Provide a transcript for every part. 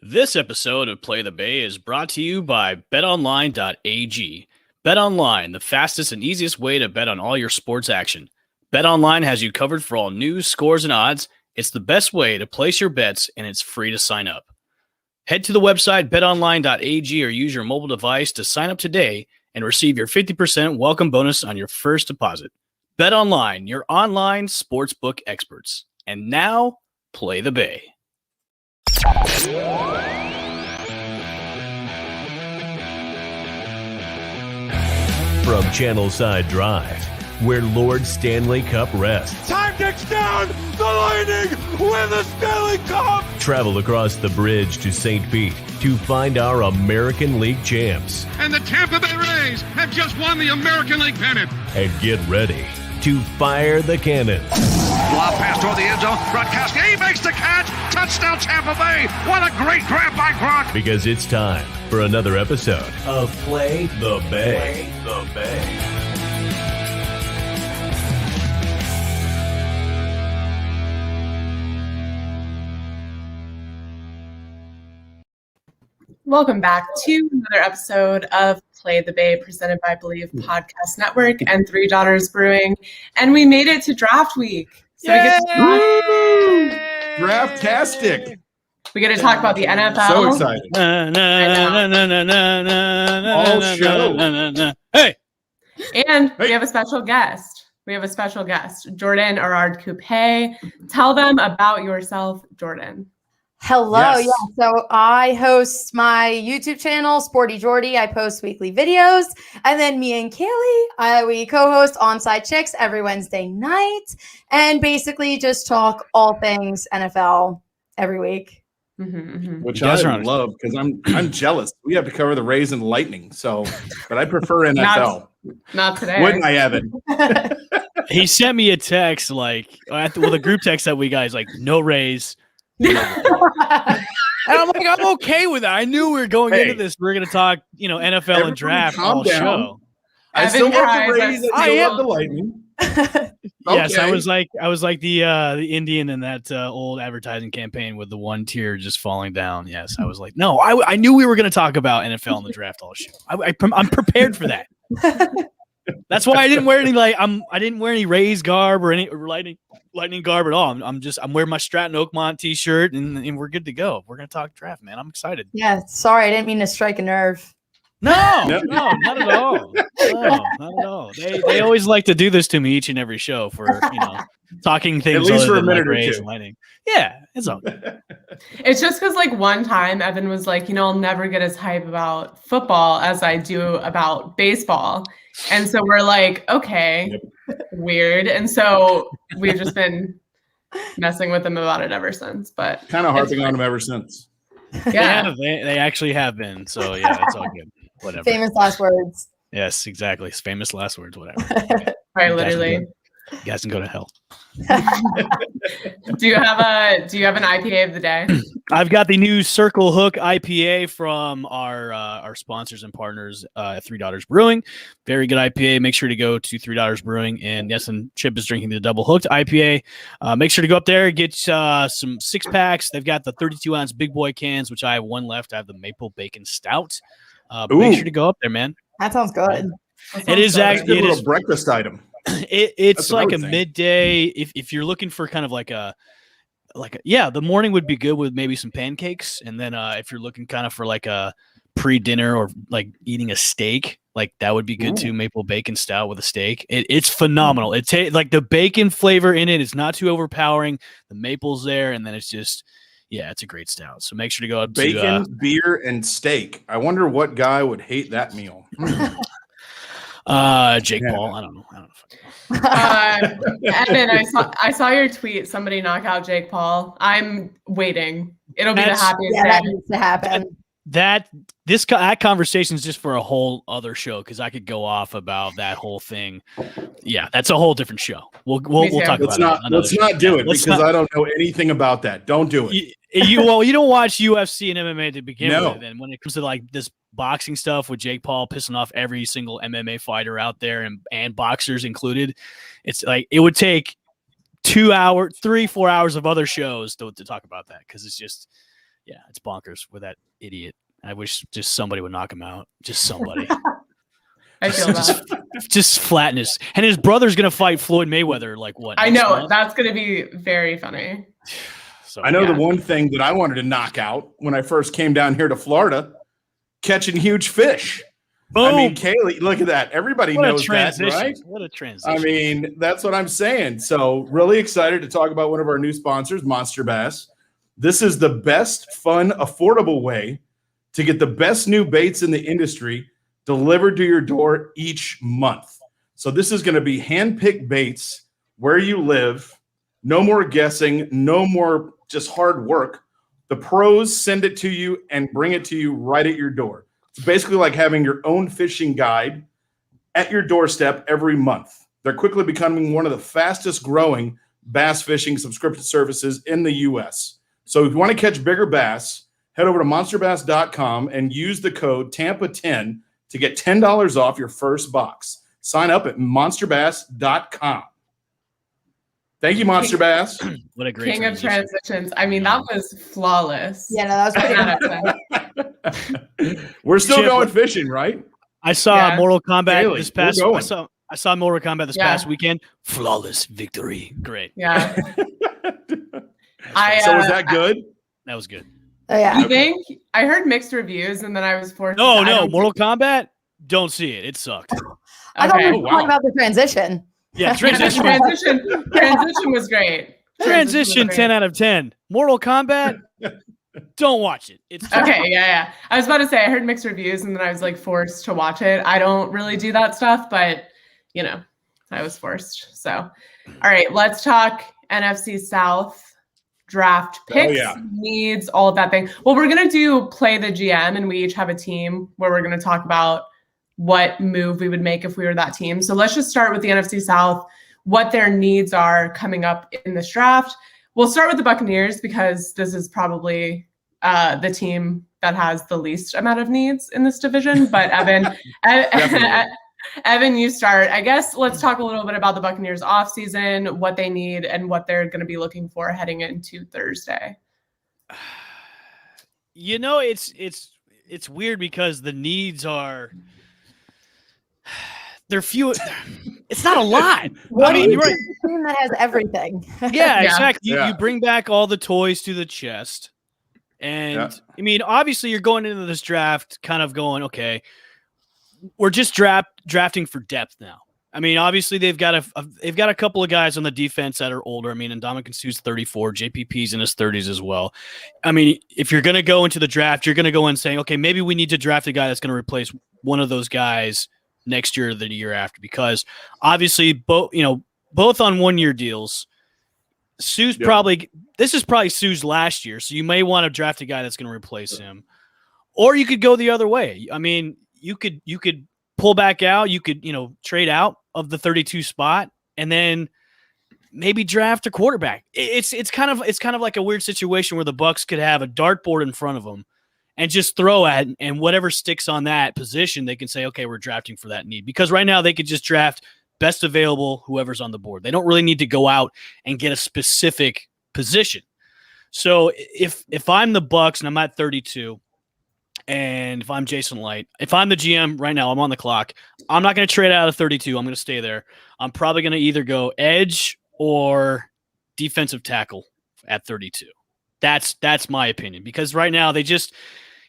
This episode of Play the Bay is brought to you by betonline.ag. BetOnline, the fastest and easiest way to bet on all your sports action. BetOnline has you covered for all news, scores, and odds. It's the best way to place your bets, and it's free to sign up. Head to the website betonline.ag or use your mobile device to sign up today and receive your 50% welcome bonus on your first deposit. BetOnline, your online sportsbook experts. And now, Play the Bay. From Channelside Drive, where Lord Stanley Cup rests. Time ticks down! The Lightning win the Stanley Cup! Travel across the bridge to St. Pete to find our American League champs. And the Tampa Bay Rays have just won the American League pennant. And get ready to fire the cannon. Lob pass toward the end zone. Gronkowski, he makes the catch. Touchdown Tampa Bay. What a great grab by Gronk. Because it's time for another episode of Play the Bay. Play the Bay. Welcome back to another episode of Play the Bay, presented by Believe Podcast Network and Three Daughters Brewing. And we made it to draft week. So we get to Draft-tastic. we get to talk about the NFL. So excited. All show. Hey! And we have a special guest. Jordan Arard Coupe. Tell them about yourself, Jordan. Hello. Yes. Yeah. So I host my YouTube channel, Sporty Jordy. I post weekly videos. And then me and Kaylee, we co-host Onside Chicks every Wednesday night and basically just talk all things NFL every week. Which You guys I are on- love because I'm jealous. We have to cover the Rays and Lightning, but I prefer NFL. Not today. Wouldn't I, Evan? He sent me a text the group text that we guys no Rays. And I'm like, I'm okay with that. I knew we were going into this. We are going to talk, NFL Everyone and draft calm all down. show. I Evan still love tries the Rays. us I to- love the Lightning. Yes, I Okay. was like the Indian in that old advertising campaign with the one tear just falling down. Yes, I was like, no, I knew we were going to talk about NFL and the draft all show. I'm prepared for that. That's why I didn't wear any I didn't wear any Rays garb or any lightning garb at all. I'm wearing my Stratton Oakmont t-shirt and we're good to go. We're gonna talk draft, man. I'm excited. Yeah. Sorry. I didn't mean to strike a nerve. No, not at all. No, not at all. They always like to do this to me each and every show for talking things At least other for a than, minute or Rays two. and Lightning. Yeah, it's all good. It's just because one time Evan was like, I'll never get as hype about football as I do about baseball. And so we're like, okay, weird. And so we've just been messing with him about it ever since. But Kind of harping on him ever since. yeah. They actually have been. So yeah, it's all good. Whatever. Famous last words. Yes, exactly. It's famous last words. Whatever. Right, literally. You guys can go to hell. Do you have an IPA of the day? I've got the new Circle Hook IPA from our sponsors and partners at Three Daughters Brewing. Very good IPA. Make sure to go to Three Daughters Brewing. And yes, and Chip is drinking the Double Hooked IPA. Make sure to go up there, get some 6-packs. They've got the 32-ounce big boy cans, which I have one left. I have the Maple Bacon Stout. Make sure to go up there, man. That sounds good. It is It's a actually good little breakfast item. It's That's what I like a would think. midday. If you're looking for kind of the morning would be good with maybe some pancakes, and then if you're looking kind of for like a pre-dinner or like eating a steak, like that would be good too. Maple bacon stout with a steak. It's phenomenal. It like the bacon flavor in it is not too overpowering. The maple's there, and then it's just it's a great stout. So make sure to go up Bacon, to beer, and steak. I wonder what guy would hate that meal. Jake Paul. I don't know. Evan, I saw your tweet. Somebody knock out Jake Paul. I'm waiting. It'll be the happiest Yeah, that day. needs to happen. That conversation is just for a whole other show because I could go off about that whole thing. Yeah, that's a whole different show. We'll talk Let's about not it. let's not do it because I don't know anything about that. Don't do it. You don't watch UFC and MMA to begin No. with, and when it comes to this boxing stuff with Jake Paul pissing off every single MMA fighter out there and boxers included, it's like it would take 2 hours, 3-4 hours of other shows to talk about that because it's just Yeah, it's bonkers with that idiot. I wish just somebody would knock him out. Just somebody. I feel that. Just flatness. And his brother's going to fight Floyd Mayweather like what? I know. month? That's going to be very funny. So, I know the one thing that I wanted to knock out when I first came down here to Florida, catching huge fish. Boom. I mean, Kaylee, look at that. Everybody knows that, right? What a transition. I mean, that's what I'm saying. So really excited to talk about one of our new sponsors, Monster Bass. This is the best, fun, affordable way to get the best new baits in the industry delivered to your door each month. So this is going to be hand-picked baits where you live. No more guessing, no more just hard work. The pros send it to you and bring it to you right at your door. It's basically like having your own fishing guide at your doorstep every month. They're quickly becoming one of the fastest growing bass fishing subscription services in the U.S. So if you want to catch bigger bass, head over to monsterbass.com and use the code TAMPA10 to get $10 off your first box. Sign up at monsterbass.com. Thank you, Monster Bass. What a great King of transitions. I mean, that was flawless. Yeah, no, that was pretty good. We're still Chip, going fishing, right? I saw Mortal Kombat Daily, this past. we're going. I saw Mortal Kombat this past weekend. Flawless victory. Great. Yeah. So was that good? That was good. Oh, yeah. I think I heard mixed reviews, and then I was forced. No, Mortal Kombat. Don't see it. It sucked. I thought we were Oh, wow. talking about the transition. Yeah, transition was great. Transition was 10 great. out of 10. Mortal Kombat. Don't watch it. It's Okay, yeah. I was about to say I heard mixed reviews, and then I was like forced to watch it. I don't really do that stuff, but I was forced. So, all right, let's talk NFC South draft picks, needs, all of that thing. Well, we're gonna do play the GM, and we each have a team where we're gonna talk about what move we would make if we were that team. So let's just start with the NFC South, what their needs are coming up in this draft. We'll start with the Buccaneers because this is probably the team that has the least amount of needs in this division. But Evan, Evan, you start. I guess let's talk a little bit about the Buccaneers offseason, what they need, and what they're going to be looking for heading into Thursday. It's weird because the needs are they're few. It's not a lot. What do you you're think a team that has everything? Yeah, exactly. Yeah. You bring back all the toys to the chest. And I mean, obviously you're going into this draft kind of going, okay, we're just drafting for depth now. I mean, obviously they've got a couple of guys on the defense that are older. I mean, Ndamukong Suh's 34, JPP's in his 30s as well. I mean, if you're going to go into the draft, you're going to go in saying, okay, maybe we need to draft a guy that's going to replace one of those guys next year or the year after, because obviously both on 1-year deals. Suh's this is probably Suh's last year, so you may want to draft a guy that's going to replace him, or you could go the other way. I mean, you could pull back out, you could trade out of the 32 spot, and then maybe draft a quarterback. It's kind of like a weird situation where the Bucs could have a dartboard in front of them and just throw at, and whatever sticks on that position, they can say, okay, we're drafting for that need. Because right now they could just draft best available, whoever's on the board. They don't really need to go out and get a specific position. So if I'm the Bucs and I'm at 32, and if I'm Jason Light, if I'm the GM right now, I'm on the clock, I'm not going to trade out of 32. I'm going to stay there. I'm probably going to either go edge or defensive tackle at 32. That's my opinion, because right now they just,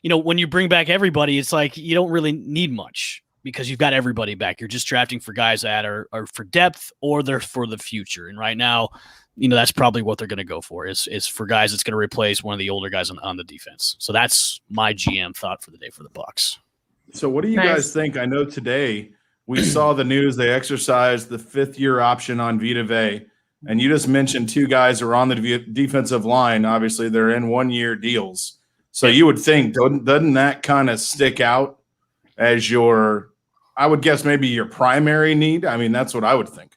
when you bring back everybody, it's like you don't really need much because you've got everybody back. You're just drafting for guys that are for depth or they're for the future. And right now, that's probably what they're going to go for is for guys that's going to replace one of the older guys on the defense. So that's my GM thought for the day for the Bucs. So what do you guys think? I know today we saw the news. They exercised the 5th-year option on Vita Vea. And you just mentioned 2 guys who are on the defensive line. Obviously, they're in 1-year deals. So you would think, doesn't that kind of stick out as I would guess maybe your primary need? I mean, that's what I would think.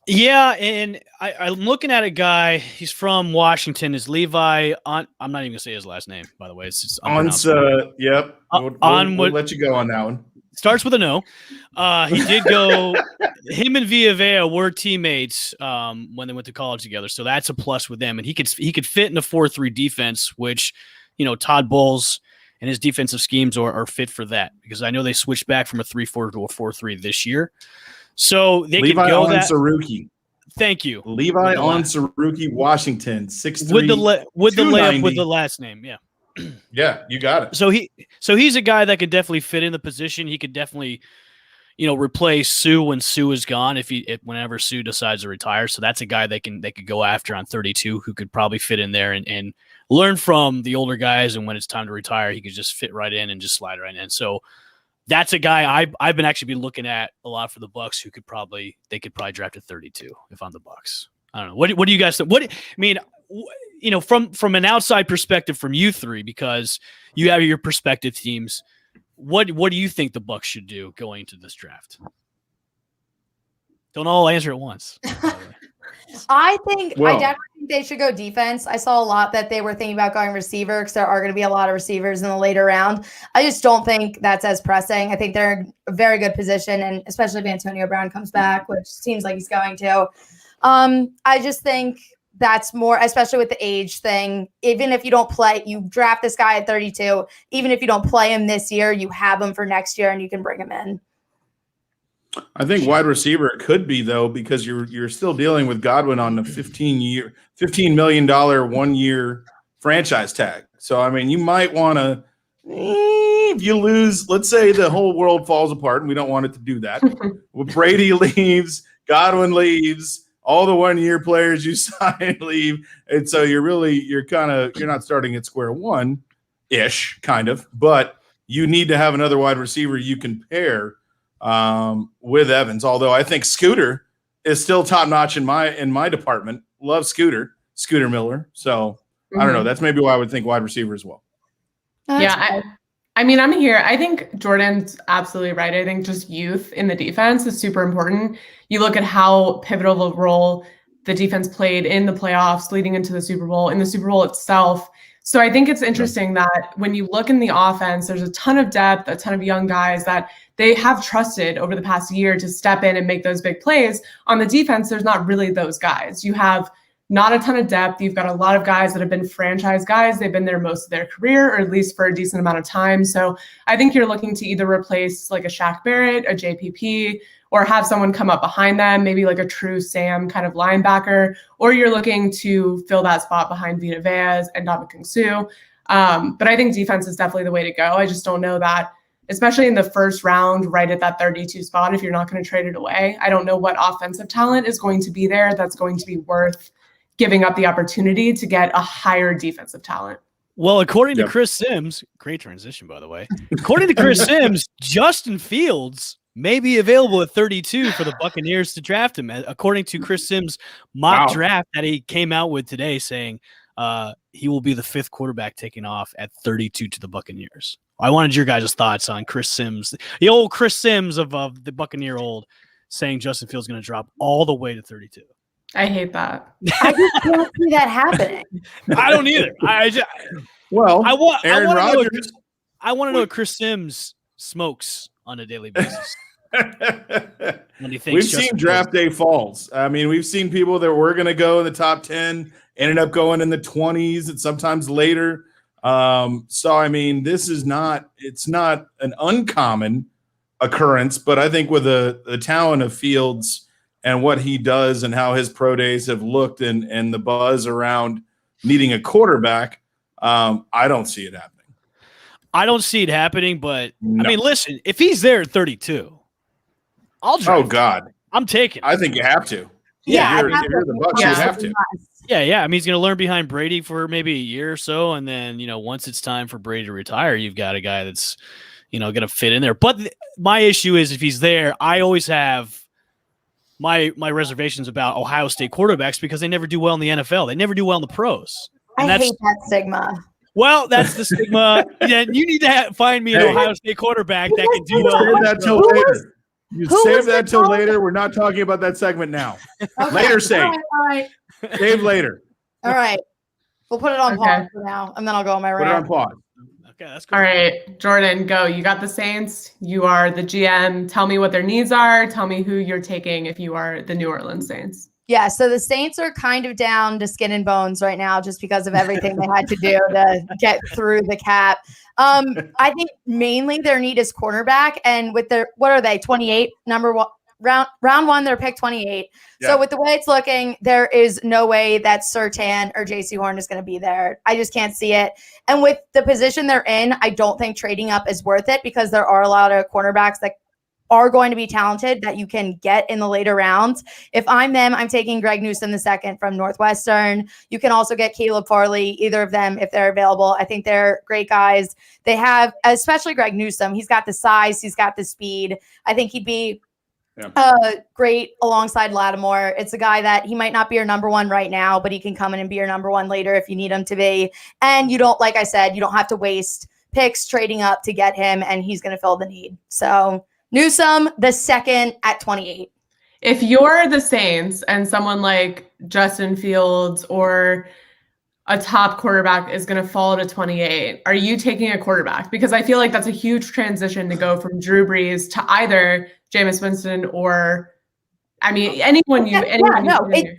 Yeah, and I'm looking at a guy. He's from Washington. Is Levi? I'm not even gonna say his last name, by the way. It's just Yep. We'll let you go on that one. Starts with an O. He did go. Him and Vea were teammates when they went to college together, so that's a plus with them. And he could fit in a 4-3 defense, which Todd Bowles and his defensive schemes are fit for that, because I know they switched back from a 3-4 to a 4-3 this year. So they Levi can go that. Saruki. Thank you. Levi Saruki, Washington, 6'3", with the layup with the last name. Yeah. Yeah, you got it. So he's a guy that could definitely fit in the position. He could definitely, replace Sue when Sue is gone, whenever Sue decides to retire. So that's a guy they could go after on 32, who could probably fit in there and learn from the older guys. And when it's time to retire, he could just fit right in and just slide right in. So that's a guy I've been actually looking at a lot for the Bucks, who they could probably draft at 32 if I'm the Bucks. I don't know. What do you guys think? From an outside perspective from you three, because you have your perspective teams, what do you think the Bucks should do going into this draft? Don't all answer at once. I definitely think they should go defense. I saw a lot that they were thinking about going receiver, because there are going to be a lot of receivers in the later round. I just don't think that's as pressing. I think they're in a very good position, and especially if Antonio Brown comes back, which seems like he's going to. I just think that's more, especially with the age thing. Even if you don't play, you draft this guy at 32. Even if you don't play him this year, you have him for next year and you can bring him in. I think wide receiver it could be, though, because you're still dealing with Godwin on the $15 million 1 year franchise tag. So I mean, you might want to, if you lose, let's say the whole world falls apart, and we don't want it to do that. Well, Brady leaves, Godwin leaves, all the 1 year players you sign leave, and so you're not starting at square one ish, kind of, but you need to have another wide receiver you can pair with Evans. Although I think Scooter is still top notch in my department. Love Scooter Miller. So I don't know. That's maybe why I would think wide receiver as well. Yeah. I'm here. I think Jordan's absolutely right. I think just youth in the defense is super important. You look at how pivotal of a role the defense played in the playoffs leading into the Super Bowl, in the Super Bowl itself. So I think it's interesting that when you look in the offense, there's a ton of depth, a ton of young guys that they have trusted over the past year to step in and make those big plays. On the defense, there's not really those guys. You have not a ton of depth. You've got a lot of guys that have been franchise guys. They've been there most of their career, or at least for a decent amount of time. So I think you're looking to either replace like a Shaq Barrett, a JPP, or have someone come up behind them, maybe like a true Sam kind of linebacker, or you're looking to fill that spot behind Vita Vea and Ndamukong Suh. But I think defense is definitely the way to go. I just don't know that, especially in the first round, right at that 32 spot, if you're not going to trade it away. I don't know what offensive talent is going to be there that's going to be worth giving up the opportunity to get a higher defensive talent. Well, according to Chris Sims, great transition, by the way. According to Chris Sims, Justin Fields may be available at 32 for the Buccaneers to draft him. According to Chris Sims' mock draft that he came out with today, saying he will be the 5th quarterback taking off at 32 to the Buccaneers. I wanted your guys' thoughts on Chris Sims, the old Chris Sims of the Buccaneer old, saying Justin Fields is going to drop all the way to 32. I hate that. I just don't see that happening. I don't either. I want to know what Chris Sims smokes on a daily basis. We've seen draft day falls. I mean, we've seen people that were going to go in the top 10 ended up going in the 20s and sometimes later. So, I mean, it's not an uncommon occurrence, but I think with the talent of Fields and what he does and how his pro days have looked and the buzz around needing a quarterback, I don't see it happening. I don't see it happening, but no. I mean, listen, if he's there at 32, I'll draft. Oh God, I'm taking it. I think you have to. Yeah, you're the Bucs. You have to. Yeah. I mean, he's going to learn behind Brady for maybe a year or so, and then once it's time for Brady to retire, you've got a guy that's going to fit in there. But my issue is if he's there, I always have my reservations about Ohio State quarterbacks because they never do well in the NFL. They never do well in the pros. And I hate that stigma. Well, that's the stigma. Yeah, you need to find me an Ohio State quarterback that can do well. Save that till later. You save that till later. We're not talking about that segment now. Okay. Later, save. All right. Save later. All right. We'll put it on pause for now, and then I'll go on my rant. Put it on pause. Okay, that's cool. All right, Jordan, go. You got the Saints. You are the GM. Tell me what their needs are. Tell me who you're taking if you are the New Orleans Saints. Yeah, so the Saints are kind of down to skin and bones right now just because of everything they had to do to get through the cap. I think mainly their need is cornerback, and with their what are they 28 number one round one they're picked 28. Yeah. So with the way it's looking, there is no way that Surtain or JC Horn is going to be there. I just can't see it. And with the position they're in, I don't think trading up is worth it because there are a lot of cornerbacks that are going to be talented that you can get in the later rounds. If I'm them, I'm taking Greg Newsome the second from Northwestern. You can also get Caleb Farley, either of them if they're available. I think they're great guys. They have, especially Greg Newsome, he's got the size, he's got the speed. I think he'd be great alongside Lattimore. It's a guy that he might not be your number one right now, but he can come in and be your number one later if you need him to be. And you don't, like I said, you don't have to waste picks trading up to get him, and he's going to fill the need. So Newsome, the second at 28. If you're the Saints and someone like Justin Fields or a top quarterback is going to fall to 28, are you taking a quarterback? Because I feel like that's a huge transition to go from Drew Brees to either Jameis Winston or, I mean, anyone you. It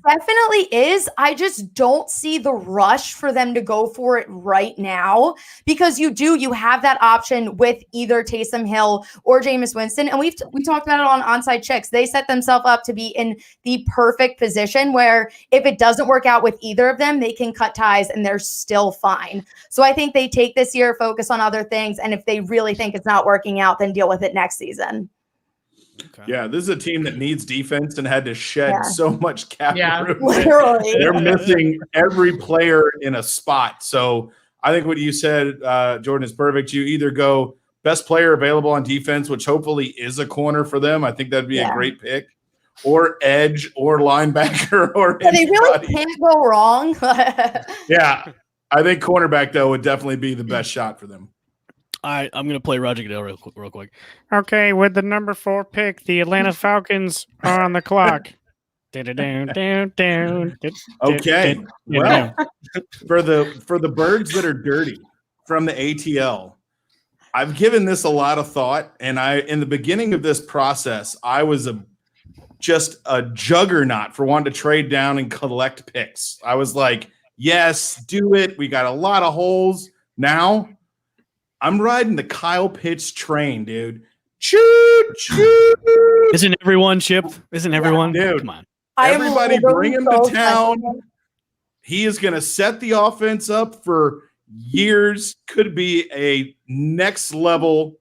definitely is. I just don't see the rush for them to go for it right now because you have that option with either Taysom Hill or Jameis Winston. And we talked about it on Onside Chicks. They set themselves up to be in the perfect position where if it doesn't work out with either of them, they can cut ties and they're still fine. So I think they take this year, focus on other things. And if they really think it's not working out, then deal with it next season. Okay. Yeah, this is a team that needs defense and had to shed so much cap room. Literally. They're missing every player in a spot. So I think what you said, Jordan, is perfect. You either go best player available on defense, which hopefully is a corner for them. I think that'd be a great pick. Or edge or linebacker or they really can't go wrong. Yeah. I think cornerback, though, would definitely be the best shot for them. All right, I'm going to play Roger Goodell real quick. Okay, with the number 4 pick, the Atlanta Falcons are on the clock. Okay. Well, for the birds that are dirty from the ATL, I've given this a lot of thought, and in the beginning of this process, I was just a juggernaut for wanting to trade down and collect picks. I was like, yes, do it. We got a lot of holes. Now I'm riding the Kyle Pitts train, dude. Choo choo. Isn't everyone, Chip? Isn't everyone? Dude, come on. Everybody bring him to town. He is going to set the offense up for years. Could be a next level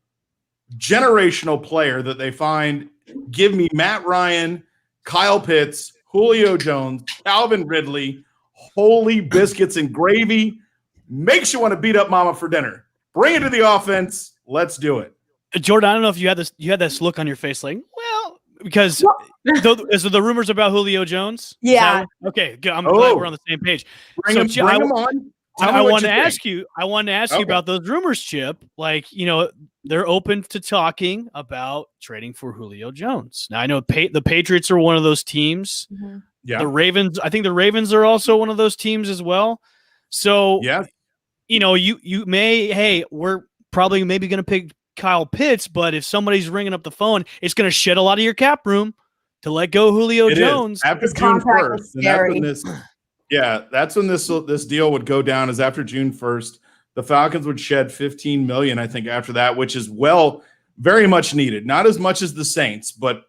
generational player that they find. Give me Matt Ryan, Kyle Pitts, Julio Jones, Calvin Ridley. Holy biscuits and gravy. Makes you want to beat up mama for dinner. Bring it to the offense. Let's do it. Jordan, I don't know if you had this look on your face like, well, because the rumors about Julio Jones. Yeah. Okay, good. I'm glad we're on the same page. Bring him on. I wanted to ask you about those rumors, Chip. Like, they're open to talking about trading for Julio Jones. Now, I know the Patriots are one of those teams. Mm-hmm. Yeah. The Ravens, I think the Ravens are also one of those teams as well. So, yeah. You may, we're probably maybe going to pick Kyle Pitts, but if somebody's ringing up the phone, it's going to shed a lot of your cap room to let go Julio Jones. After June 1st. That's when this deal would go down is after June 1st. The Falcons would shed $15 million, I think, after that, which is very much needed. Not as much as the Saints, but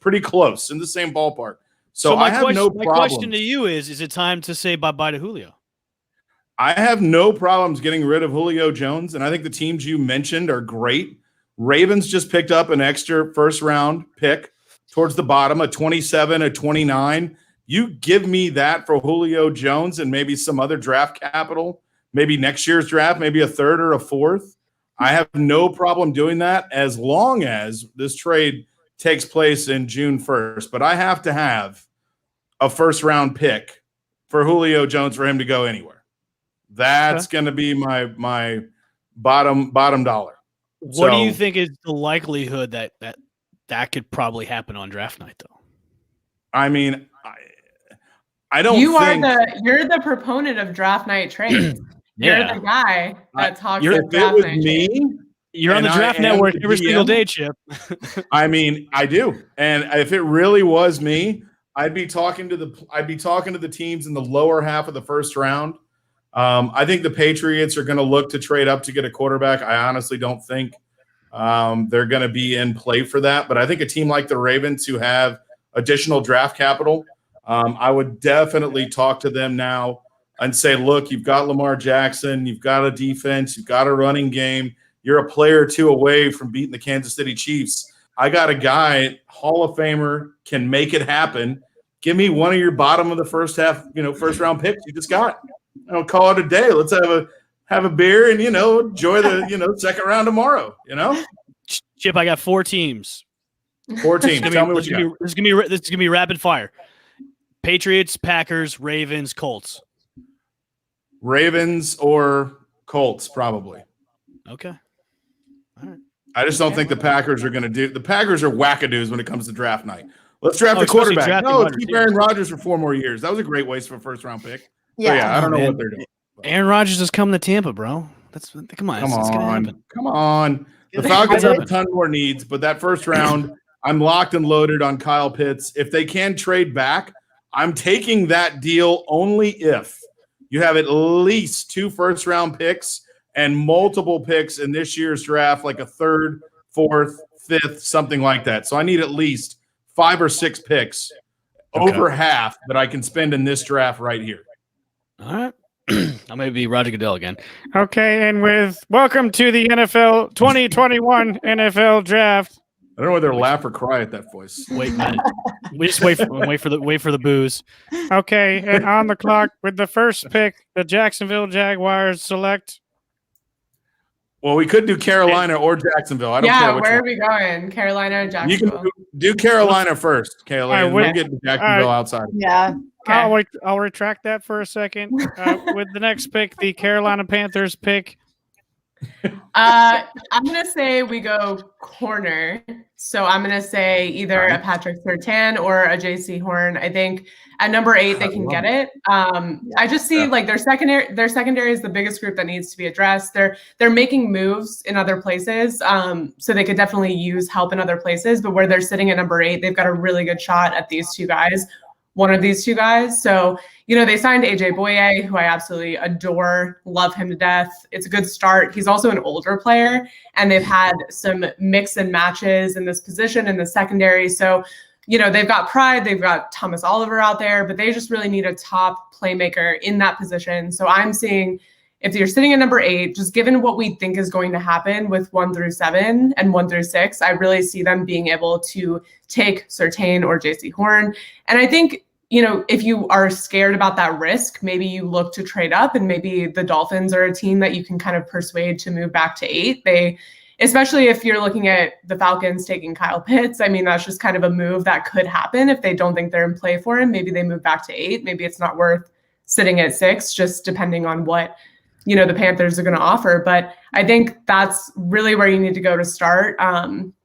pretty close, in the same ballpark. So I have no problem. My question to you is it time to say bye-bye to Julio? I have no problems getting rid of Julio Jones, and I think the teams you mentioned are great. Ravens just picked up an extra first-round pick towards the bottom, a 27, a 29. You give me that for Julio Jones and maybe some other draft capital, maybe next year's draft, maybe a third or a fourth. I have no problem doing that as long as this trade takes place in June 1st. But I have to have a first-round pick for Julio Jones for him to go anywhere. That's going to be my bottom dollar. What do you think is the likelihood that could probably happen on draft night, though? I mean, I don't. You're the proponent of draft night trades. You're the guy that talks about draft night trades. You're on the Draft Network every single day, Chip. I mean, I do. And if it really was me, I'd be talking to the teams in the lower half of the first round. I think the Patriots are going to look to trade up to get a quarterback. I honestly don't think they're going to be in play for that. But I think a team like the Ravens, who have additional draft capital, I would definitely talk to them now and say, look, you've got Lamar Jackson, you've got a defense, you've got a running game. You're a player or two away from beating the Kansas City Chiefs. I got a guy, Hall of Famer, can make it happen. Give me one of your bottom of the first round picks you just got. Call it a day. Let's have a beer and enjoy the second round tomorrow. Chip, I got 4 teams. 4 teams. Tell me what you got. This is gonna be rapid fire. Patriots, Packers, Ravens, Colts. Ravens or Colts, probably. Okay. All right. I just don't think the Packers are going to do – the Packers are wackadoos when it comes to draft night. Let's draft a quarterback. No, let's keep Aaron Rodgers for 4 more years. That was a great waste of a first-round pick. Yeah, I don't know what they're doing. Aaron Rodgers is coming to Tampa, bro. Come on. The Falcons have a ton more needs, but that first round, I'm locked and loaded on Kyle Pitts. If they can trade back, I'm taking that deal only if you have at least 2 first-round picks and multiple picks in this year's draft, like a 3rd, 4th, 5th, something like that. So I need at least 5 or 6 picks, over half, that I can spend in this draft right here. All right. I may be Roger Goodell again. Okay, and welcome to the NFL 2021 NFL Draft. I don't know whether to laugh or cry at that voice. Wait a minute. We just wait for the booze. Okay, and on the clock with the first pick, the Jacksonville Jaguars select. Well, we could do Carolina or Jacksonville. I don't care which where one. are we going? Carolina or Jacksonville? You can do Carolina first, Kayla, and we'll get to Jacksonville outside. Yeah. Okay. I'll retract that for a second. With the next pick, the Carolina Panthers pick. I'm going to say we go corner. So I'm going to say either a Patrick Surtain or a JC Horn. I think at number 8, they can get it. I just see like their secondary is the biggest group that needs to be addressed. They're making moves in other places. So they could definitely use help in other places, but where they're sitting at number 8, they've got a really good shot at these 2 guys. One of these 2 guys. So, they signed AJ Boye, who I absolutely adore, love him to death. It's a good start. He's also an older player, and they've had some mix and matches in this position in the secondary. So, they've got pride. They've got Thomas Oliver out there, but they just really need a top playmaker in that position. So I'm seeing if you're sitting at number 8, just given what we think is going to happen with 1 through 7 and 1 through 6, I really see them being able to take Surtain or JC Horn. And I think, if you are scared about that risk, maybe you look to trade up, and maybe the Dolphins are a team that you can kind of persuade to move back to 8. Especially if you're looking at the Falcons taking Kyle Pitts, I mean, that's just kind of a move that could happen if they don't think they're in play for him. Maybe they move back to 8. Maybe it's not worth sitting at 6, just depending on what, the Panthers are going to offer. But I think that's really where you need to go to start.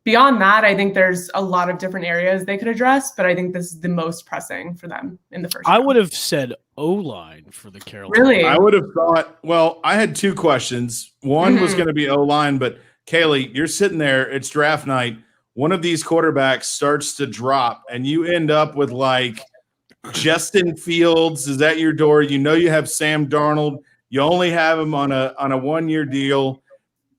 Beyond that, I think there's a lot of different areas they could address, but I think this is the most pressing for them in the first round. I would have said O-line for the Carolina. Really? I would have thought, well, I had 2 questions. One was going to be O-line, but Kaylee, you're sitting there, it's draft night. One of these quarterbacks starts to drop, and you end up with like Justin Fields is at your door. You have Sam Darnold. You only have him on a 1-year deal.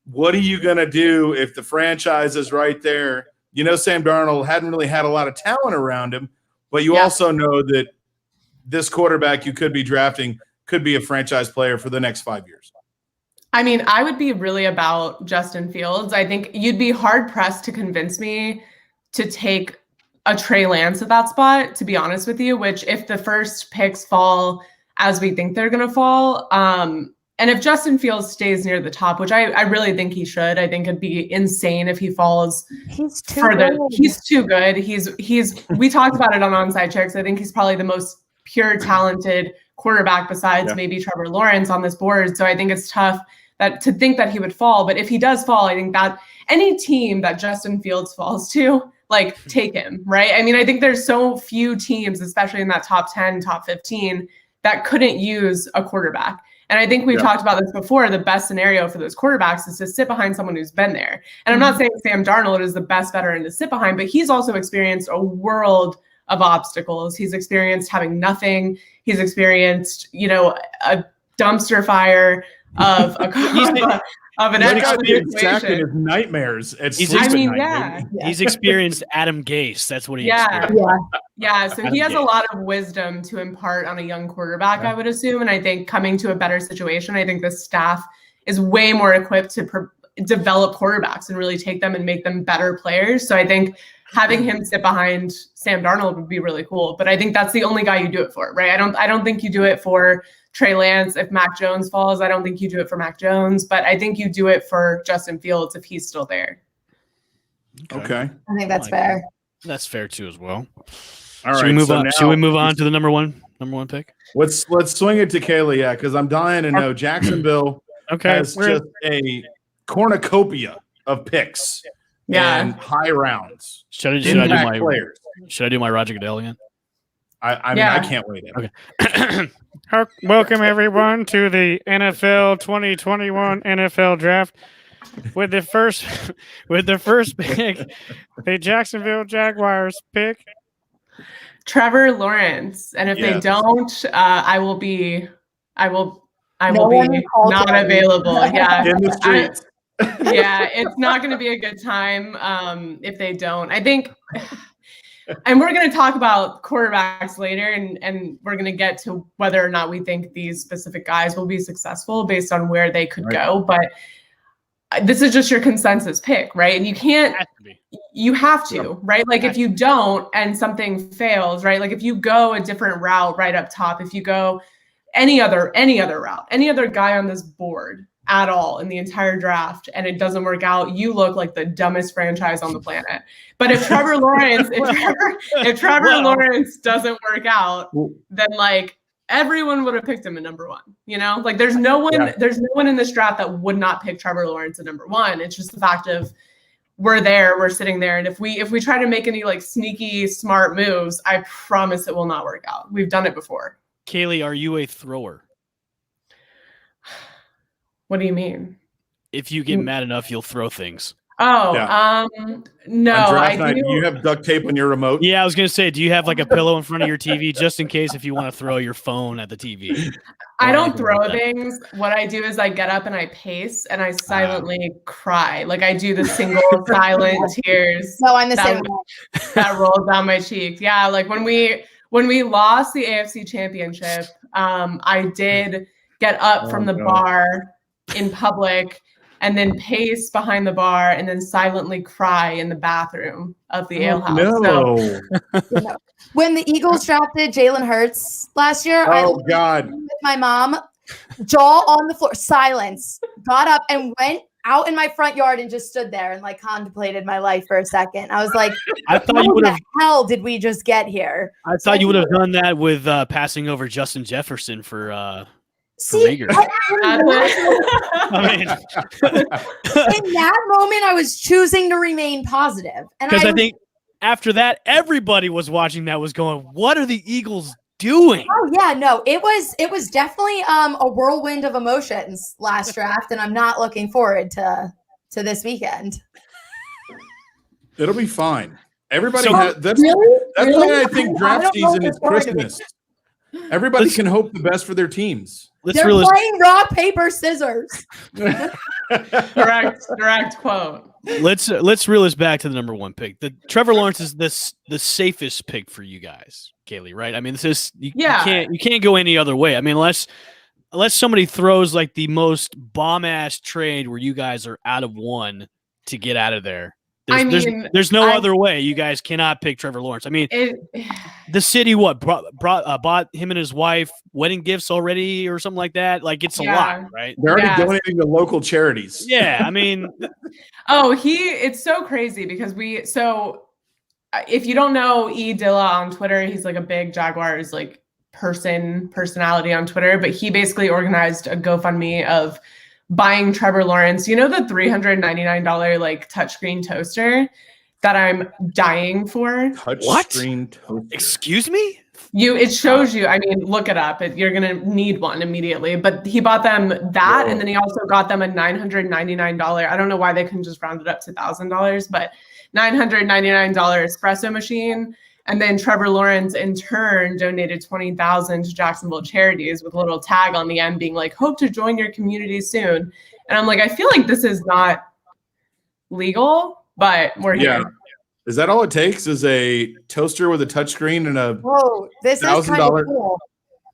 What are you going to do if the franchise is right there? Sam Darnold hadn't really had a lot of talent around him, but you also know that this quarterback you could be drafting could be a franchise player for the next 5 years. I mean, I would be really about Justin Fields. I think you'd be hard-pressed to convince me to take a Trey Lance at that spot, to be honest with you, which if the first picks fall as we think they're going to fall, and if Justin Fields stays near the top, which I really think he should, I think it'd be insane if he falls further. He's too good. We talked about it on Onside Checks. I think he's probably the most pure talented quarterback besides maybe Trevor Lawrence on this board. So I think it's tough to think that he would fall. But if he does fall, I think that any team that Justin Fields falls to, take him, right? I mean, I think there's so few teams, especially in that top 10, top 15, that couldn't use a quarterback. And I think we've talked about this before. The best scenario for those quarterbacks is to sit behind someone who's been there. And I'm not saying Sam Darnold is the best veteran to sit behind, but he's also experienced a world of obstacles. He's experienced having nothing. He's experienced, a dumpster fire of an exactly his nightmares at sleep at night. He's experienced Adam Gase. That's what he experienced. So he has a lot of wisdom to impart on a young quarterback, I would assume. And I think coming to a better situation, I think the staff is way more equipped to develop quarterbacks and really take them and make them better players. So I think having him sit behind Sam Darnold would be really cool. But I think that's the only guy you do it for, right? I don't think you do it for Trey Lance if Mac Jones falls. I don't think you do it for Mac Jones, but I think you do it for Justin Fields if he's still there. Okay. I think that's fair. That's fair too as well. All right. Should we move on? Should we move on to the number one pick? Let's swing it to Kaylee, because I'm dying to know. Jacksonville has just a cornucopia of picks and high rounds. Should I do my Roger Goodell again? I mean, I can't wait. Okay. Welcome everyone to the NFL 2021 NFL Draft. With the first pick, the Jacksonville Jaguars pick Trevor Lawrence, and if they don't, I will be not available. Yeah, in the streets. It's not going to be a good time if they don't. I think. And we're going to talk about quarterbacks later, and we're going to get to whether or not we think these specific guys will be successful based on where they could go. But this is just your consensus pick, right? And you have to, right? Like if you don't and something fails, right? Like if you go a different route right up top, if you go any other route, any other guy on this board at all in the entire draft and it doesn't work out, you look like the dumbest franchise on the planet. But if Trevor Lawrence, Lawrence doesn't work out, then like everyone would have picked him at number one. Like there's no one in this draft that would not pick Trevor Lawrence at number one. It's just the fact of we're sitting there, and if we try to make any like sneaky smart moves, I promise it will not work out. We've done it before. Kaylee, are you a thrower? What do you mean? If you get mad enough, you'll throw things. No. Draft night, you have duct tape on your remote? Yeah, I was going to say, do you have like a pillow in front of your TV just in case if you want to throw your phone at the TV? I don't throw things. What I do is I get up and I pace and I silently cry. Like I do the single silent tears. No, I'm the same. That rolls down my cheeks. Yeah, like when we lost the AFC Championship, I did get up from the bar in public and then pace behind the bar and then silently cry in the bathroom of the ale house. No. So, when the Eagles drafted Jalen Hurts last year, I was with my mom, jaw on the floor, silence, got up and went out in my front yard and just stood there and like contemplated my life for a second. I was like, I thought you would have. Hell, did we just get here? I thought you would have done that with passing over Justin Jefferson for See, I mean, in that moment, I was choosing to remain positive, and because I think after that, everybody was watching that was going, "What are the Eagles doing?" Oh yeah, no, it was definitely a whirlwind of emotions last draft, and I'm not looking forward to this weekend. It'll be fine. Everybody that's really? why I think draft season is Christmas. Everybody can hope the best for their teams. They're playing rock, paper, scissors. Direct quote. Let's reel this back to the number one pick. The Trevor Lawrence is the safest pick for you guys, Kaylee, right? I mean, this is you can't go any other way. I mean, unless somebody throws like the most bomb ass trade where you guys are out of one to get out of there. There's no other way. You guys cannot pick Trevor Lawrence. I mean, the city bought him and his wife wedding gifts already or something like that. Like it's a lot, right? They're already donating to local charities. Yeah, I mean, it's so crazy because if you don't know E Dilla on Twitter, he's like a big Jaguars like personality on Twitter, but he basically organized a GoFundMe of buying Trevor Lawrence, the $399 like touchscreen toaster that I'm dying for. Touchscreen toaster. Excuse me? It shows you. I mean, look it up. You're gonna need one immediately. But he bought them that, and then he also got them a $999. I don't know why they couldn't just round it up to $1,000, but $999 espresso machine. And then Trevor Lawrence in turn donated $20,000 to Jacksonville charities with a little tag on the end being like, hope to join your community soon. And I'm like, I feel like this is not legal, but we're here. Is that all it takes? Is a toaster with a touchscreen and a this is kind of cool.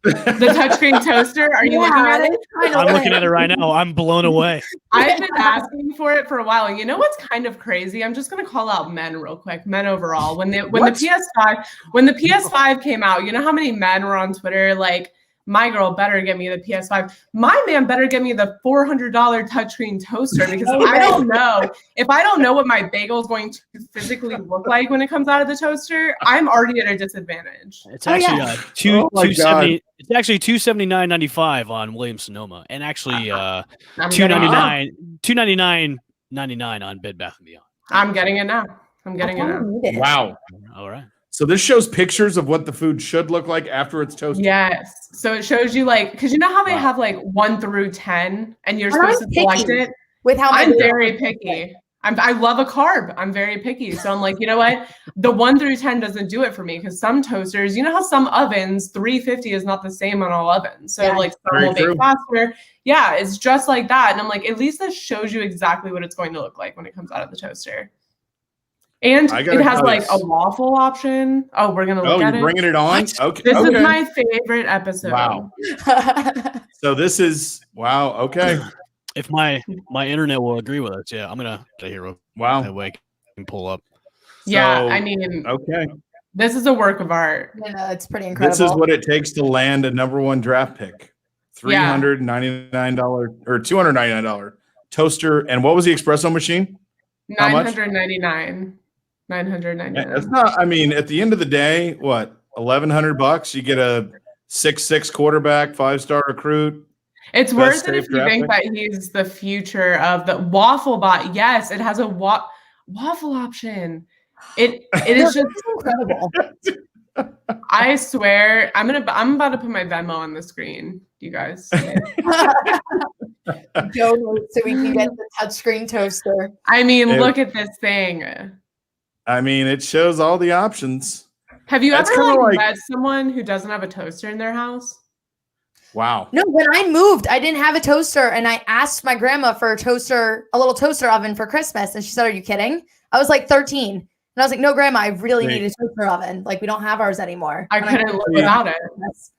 The touchscreen toaster? Are you looking at it? I'm looking at it right now. I'm blown away. I've been asking for it for a while. And you know what's kind of crazy? I'm just gonna call out men real quick. Men overall. When the PS5 came out, you know how many men were on Twitter like, my girl better get me the PS5. My man better get me the $400 touchscreen toaster because if I don't know what my bagel is going to physically look like when it comes out of the toaster, I'm already at a disadvantage. It's actually $270. It's actually $279.95 on Williams Sonoma, and actually $299.99 on Bed Bath & Beyond. I'm getting it now. Wow. All right. So this shows pictures of what the food should look like after it's toasted. Yes. So it shows you like, because you know how they have like 1 through 10 and you're supposed to select it? With how I'm very picky. I love a carb. I'm very picky. So I'm like, you know what? The 1 through 10 doesn't do it for me because some toasters, you know how some ovens, 350 is not the same on all ovens. So like some will bake faster. Yeah, it's just like that. And I'm like, at least this shows you exactly what it's going to look like when it comes out of the toaster. And it has like a waffle option. Oh, we're gonna look at it. Oh, you're bringing it on? Okay. This is my favorite episode. Wow. So this is okay. If my internet will agree with us, I'm gonna hear. Wow. That way I can pull up. Yeah, I mean, okay. This is a work of art. Yeah, it's pretty incredible. This is what it takes to land a #1 draft pick. $399 or $299 toaster, and what was the espresso machine? $999. $999. That's not. I mean, at the end of the day, what, $1,100? You get a 6'6" quarterback, 5-star recruit. It's worth it if you think that he's the future of the waffle bot. Yes, it has a waffle option. It is just incredible. I swear, I'm about to put my Venmo on the screen. You guys. Donate so we can get the touchscreen toaster. I mean, look at this thing. I mean, it shows all the options. Have you ever met someone who doesn't have a toaster in their house? Wow. No, when I moved, I didn't have a toaster, and I asked my grandma for a little toaster oven for Christmas, and she said, "Are you kidding?" I was like 13, and I was like, "No, Grandma, I really need a toaster oven. Like, we don't have ours anymore." I couldn't live without it.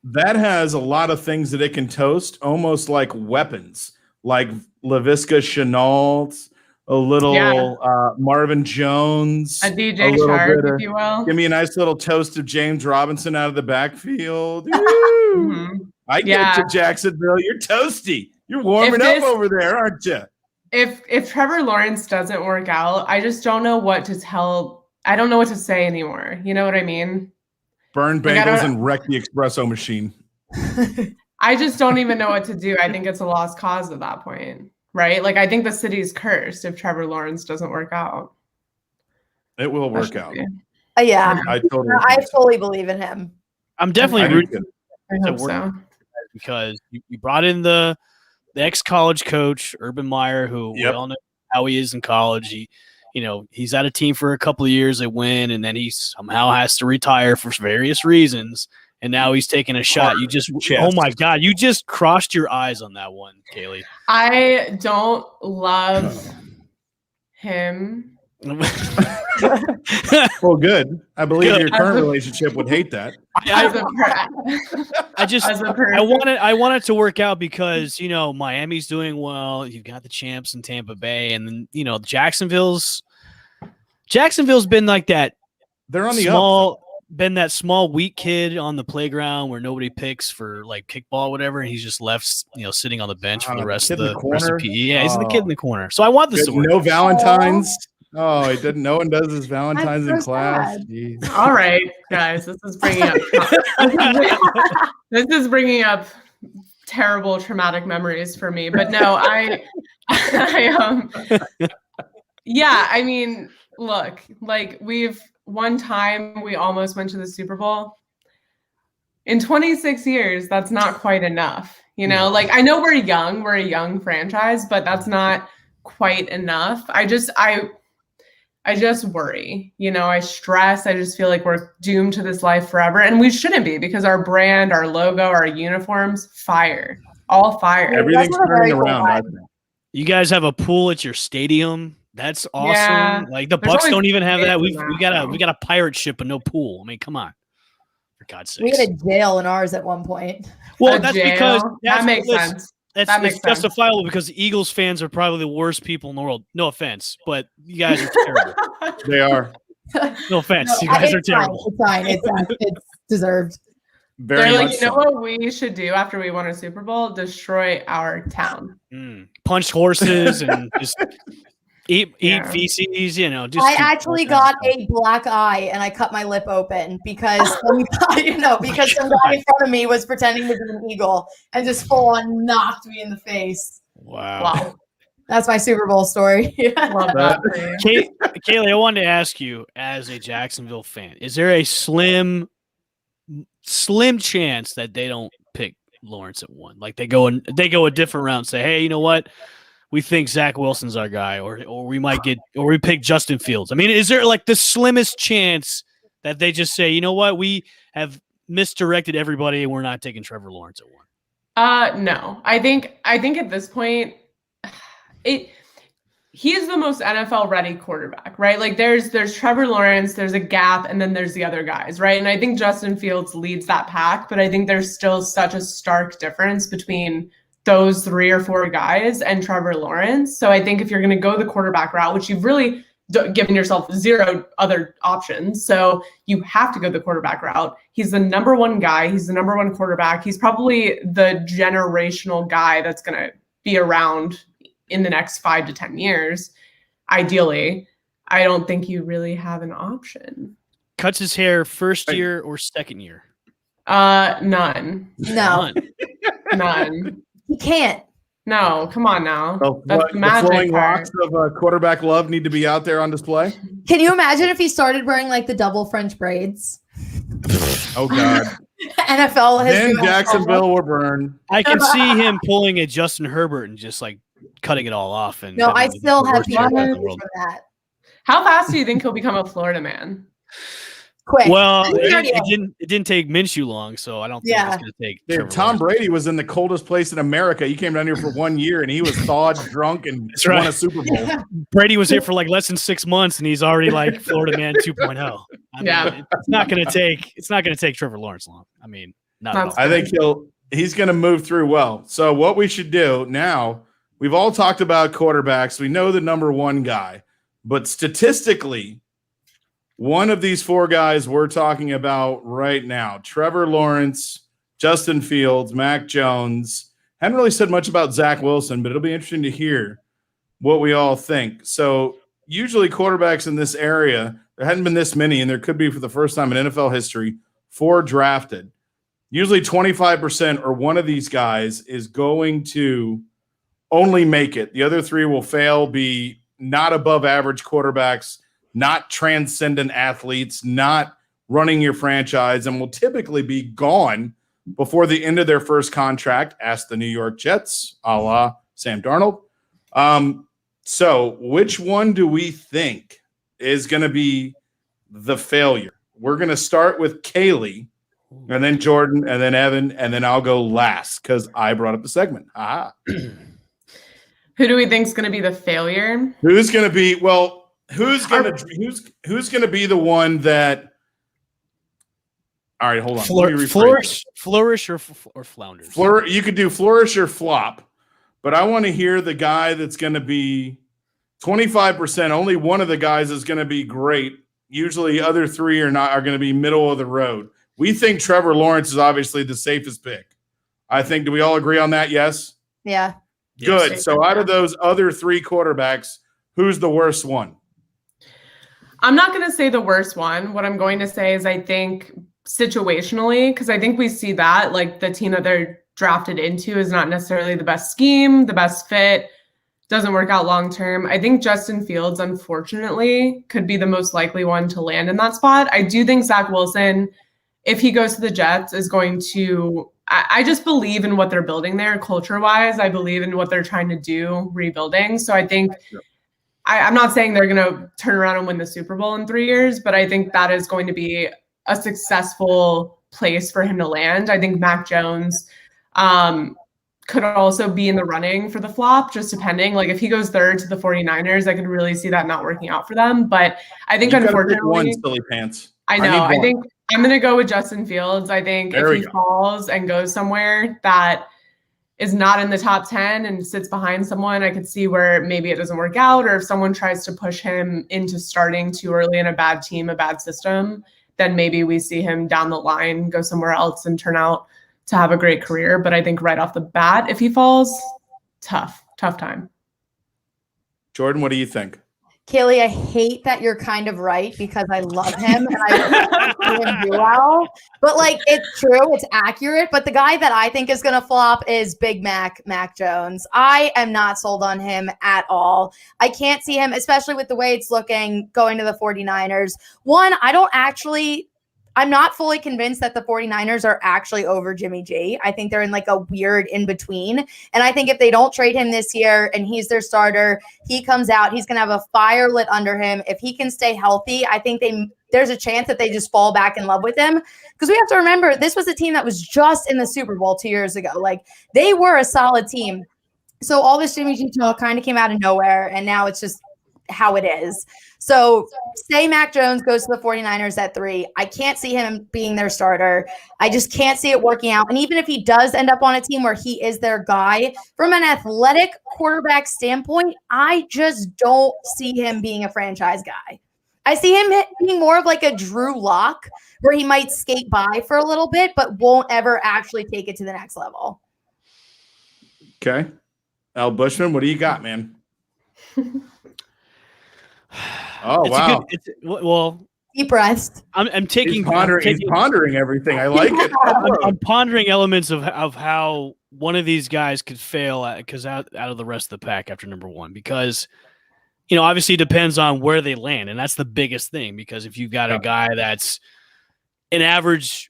That has a lot of things that it can toast, almost like weapons, like LaVisca Chenault, a little Marvin Jones, a DJ Shark, if you will. Give me a nice little toast of James Robinson out of the backfield. Mm-hmm. I get you, Jacksonville. You're toasty. You're warming up over there, aren't you? If Trevor Lawrence doesn't work out, I just don't know what to tell. I don't know what to say anymore. You know what I mean? Burn bagels and wreck the espresso machine. I just don't even know what to do. I think it's a lost cause at that point, right? Like, I think the city's cursed if Trevor Lawrence doesn't work out. It will work out. Yeah. I fully believe in him. I'm definitely rooting to work because you brought in the ex-college coach, Urban Meyer, who we all know how he is in college. He's at a team for a couple of years, they win, and then he somehow has to retire for various reasons. And now he's taking a shot. Oh my God, you just crossed your eyes on that one, Kaylee. I don't love him. Well, good. I believe your current relationship would hate that. I want it to work out because Miami's doing well. You've got the champs in Tampa Bay, and then Jacksonville's been like that. They're on the been that small weak kid on the playground where nobody picks for like kickball or whatever, and he's just left sitting on the bench for the rest of the PE. Yeah, he's the kid in the corner. So I want this to work. No Valentine's. Oh, he didn't. No one does his Valentine's in class. All right, guys, this is bringing up terrible traumatic memories for me. But no, yeah, I mean, look, like one time we almost went to the Super Bowl. In 26 years, that's not quite enough. Like, I know we're a young franchise, but that's not quite enough. I just worry. I stress. I just feel like we're doomed to this life forever. And we shouldn't be, because our brand, our logo, our uniforms, fire. All fire. Everything's turning around. You guys have a pool at your stadium. That's awesome. Yeah. Like the There's Bucks always don't even have that. kids We in got a pirate ship but no pool. I mean, come on. For God's sake. We had a jail in ours at one point. Well, A that's jail? because that makes sense. That makes That's justifiable because Eagles fans are probably the worst people in the world. No offense, but you guys are terrible. They are. No offense. No, You guys are it's fine. terrible. It's fine. It's deserved. Very They're much like, so. what we should do after we won a Super Bowl? Destroy our town. Punch horses and just eat feces, I actually got a black eye and I cut my lip open because some guy, because some guy in front of me was pretending to be an eagle and just full on knocked me in the face. Wow. That's my Super Bowl story. Love that. Kaylee, I wanted to ask you, as a Jacksonville fan, is there a slim chance that they don't pick Lawrence at 1? Like they go a different route and say, hey, you know what? We think Zach Wilson's our guy, or we pick Justin Fields. I mean, is there like the slimmest chance that they just say, you know what, we have misdirected everybody and we're not taking Trevor Lawrence at 1? No. I think at this point, he is the most NFL ready quarterback, right? Like there's Trevor Lawrence, there's a gap, and then there's the other guys, right? And I think Justin Fields leads that pack, but I think there's still such a stark difference between those 3 or 4 guys and Trevor Lawrence. So I think if you're going to go the quarterback route, which you've really given yourself 0 other options, so you have to go the quarterback route. He's the number 1 guy. He's the number 1 quarterback. He's probably the generational guy that's going to be around in the next 5 to 10 years. Ideally, I don't think you really have an option. Cuts his hair first year or second year? None. No. None. He can't. No, come on now. That's the The magic flowing part. locks of quarterback love need to be out there on display. Can you imagine if he started wearing like the double French braids? Oh God! NFL has Then given us Jacksonville will burn. I can see him pulling a Justin Herbert and just like cutting it all off. And No, I still have the worst quarterback in the feelings world. for that. How fast do you think he'll become a Florida man? Quick. Well, He already is. it didn't take Minshew long, so I don't think it's going to take. Dude, Trevor Tom Lawrence. Brady was in the coldest place in America. He came down here for 1 year and he was thawed, drunk, and That's right. won a Super Bowl. Brady was here for like less than 6 months, and he's already like Florida man 2.0. I mean, Yeah. it's not going to take Trevor Lawrence long. I mean, not at all. I think he's going to move through well. So what we should do now, we've all talked about quarterbacks. We know the number 1 guy, but statistically, one of these 4 guys we're talking about right now, Trevor Lawrence, Justin Fields, Mac Jones. Haven't really said much about Zach Wilson, but it'll be interesting to hear what we all think. So usually quarterbacks in this area, there hadn't been this many, and there could be for the first time in NFL history, 4 drafted. Usually 25% or one of these guys is going to only make it. The other 3 will fail, be not above average quarterbacks, not transcendent athletes, not running your franchise, and will typically be gone before the end of their first contract. Ask the New York Jets, a la Sam Darnold. So which one do we think is going to be the failure? We're going to start with Kaylee, and then Jordan, and then Evan, and then I'll go last because I brought up the segment. Who do we think is going to be the failure? Who's going to be who's going to be the one that? All right, hold on. Let me rephrase Flourish or flounders. You could do flourish or flop, but I want to hear the guy that's going to be 25%. Only one of the guys is going to be great. Usually, other 3 are going to be middle of the road. We think Trevor Lawrence is obviously the safest pick. I think. Do we all agree on that? Yes. Yeah. Good. Yes. So out of those other 3 quarterbacks, who's the worst one? I'm not going to say the worst one. What I'm going to say is I think situationally, because I think we see that like the team that they're drafted into is not necessarily the best scheme, the best fit, doesn't work out long term. I think Justin Fields, unfortunately, could be the most likely one to land in that spot. I do think Zach Wilson, if he goes to the Jets, is going to I just believe in what they're building there culture-wise. I believe in what they're trying to do rebuilding. So I think I'm not saying they're going to turn around and win the Super Bowl in 3 years, but I think that is going to be a successful place for him to land. I think Mac Jones could also be in the running for the flop, just depending. Like if he goes third to the 49ers, I could really see that not working out for them. But I think unfortunately, silly pants. I know. I think I'm going to go with Justin Fields. I think if he falls and goes somewhere that is not in the top 10 and sits behind someone, I could see where maybe it doesn't work out, or if someone tries to push him into starting too early in a bad team, a bad system, then maybe we see him down the line go somewhere else and turn out to have a great career. But I think right off the bat, if he falls, tough time. Jordan, what do you think? Kaylee, I hate that you're kind of right because I love him and I see him do well. But like, it's true, it's accurate. But the guy that I think is going to flop is Big Mac Jones. I am not sold on him at all. I can't see him, especially with the way it's looking, going to the 49ers. One, I'm not fully convinced that the 49ers are actually over Jimmy G. I think they're in like a weird in between. And I think if they don't trade him this year and he's their starter, he comes out, he's going to have a fire lit under him. If he can stay healthy, I think there's a chance that they just fall back in love with him. Because we have to remember, this was a team that was just in the Super Bowl 2 years ago. Like they were a solid team. So all this Jimmy G talk kind of came out of nowhere. And now it's just how it is. So say Mac Jones goes to the 49ers at 3. I can't see him being their starter. I just can't see it working out. And even if he does end up on a team where he is their guy, from an athletic quarterback standpoint, I just don't see him being a franchise guy. I see him being more of like a Drew Lock, where he might skate by for a little bit, but won't ever actually take it to the next level. Okay. Al Bushman, what do you got, man? Oh, wow. Well, deep breath. I'm taking he's pondering everything. I like it. I'm pondering elements of how one of these guys could fail out of the rest of the pack after number one, because obviously it depends on where they land, and that's the biggest thing. Because if you've got a guy that's an average,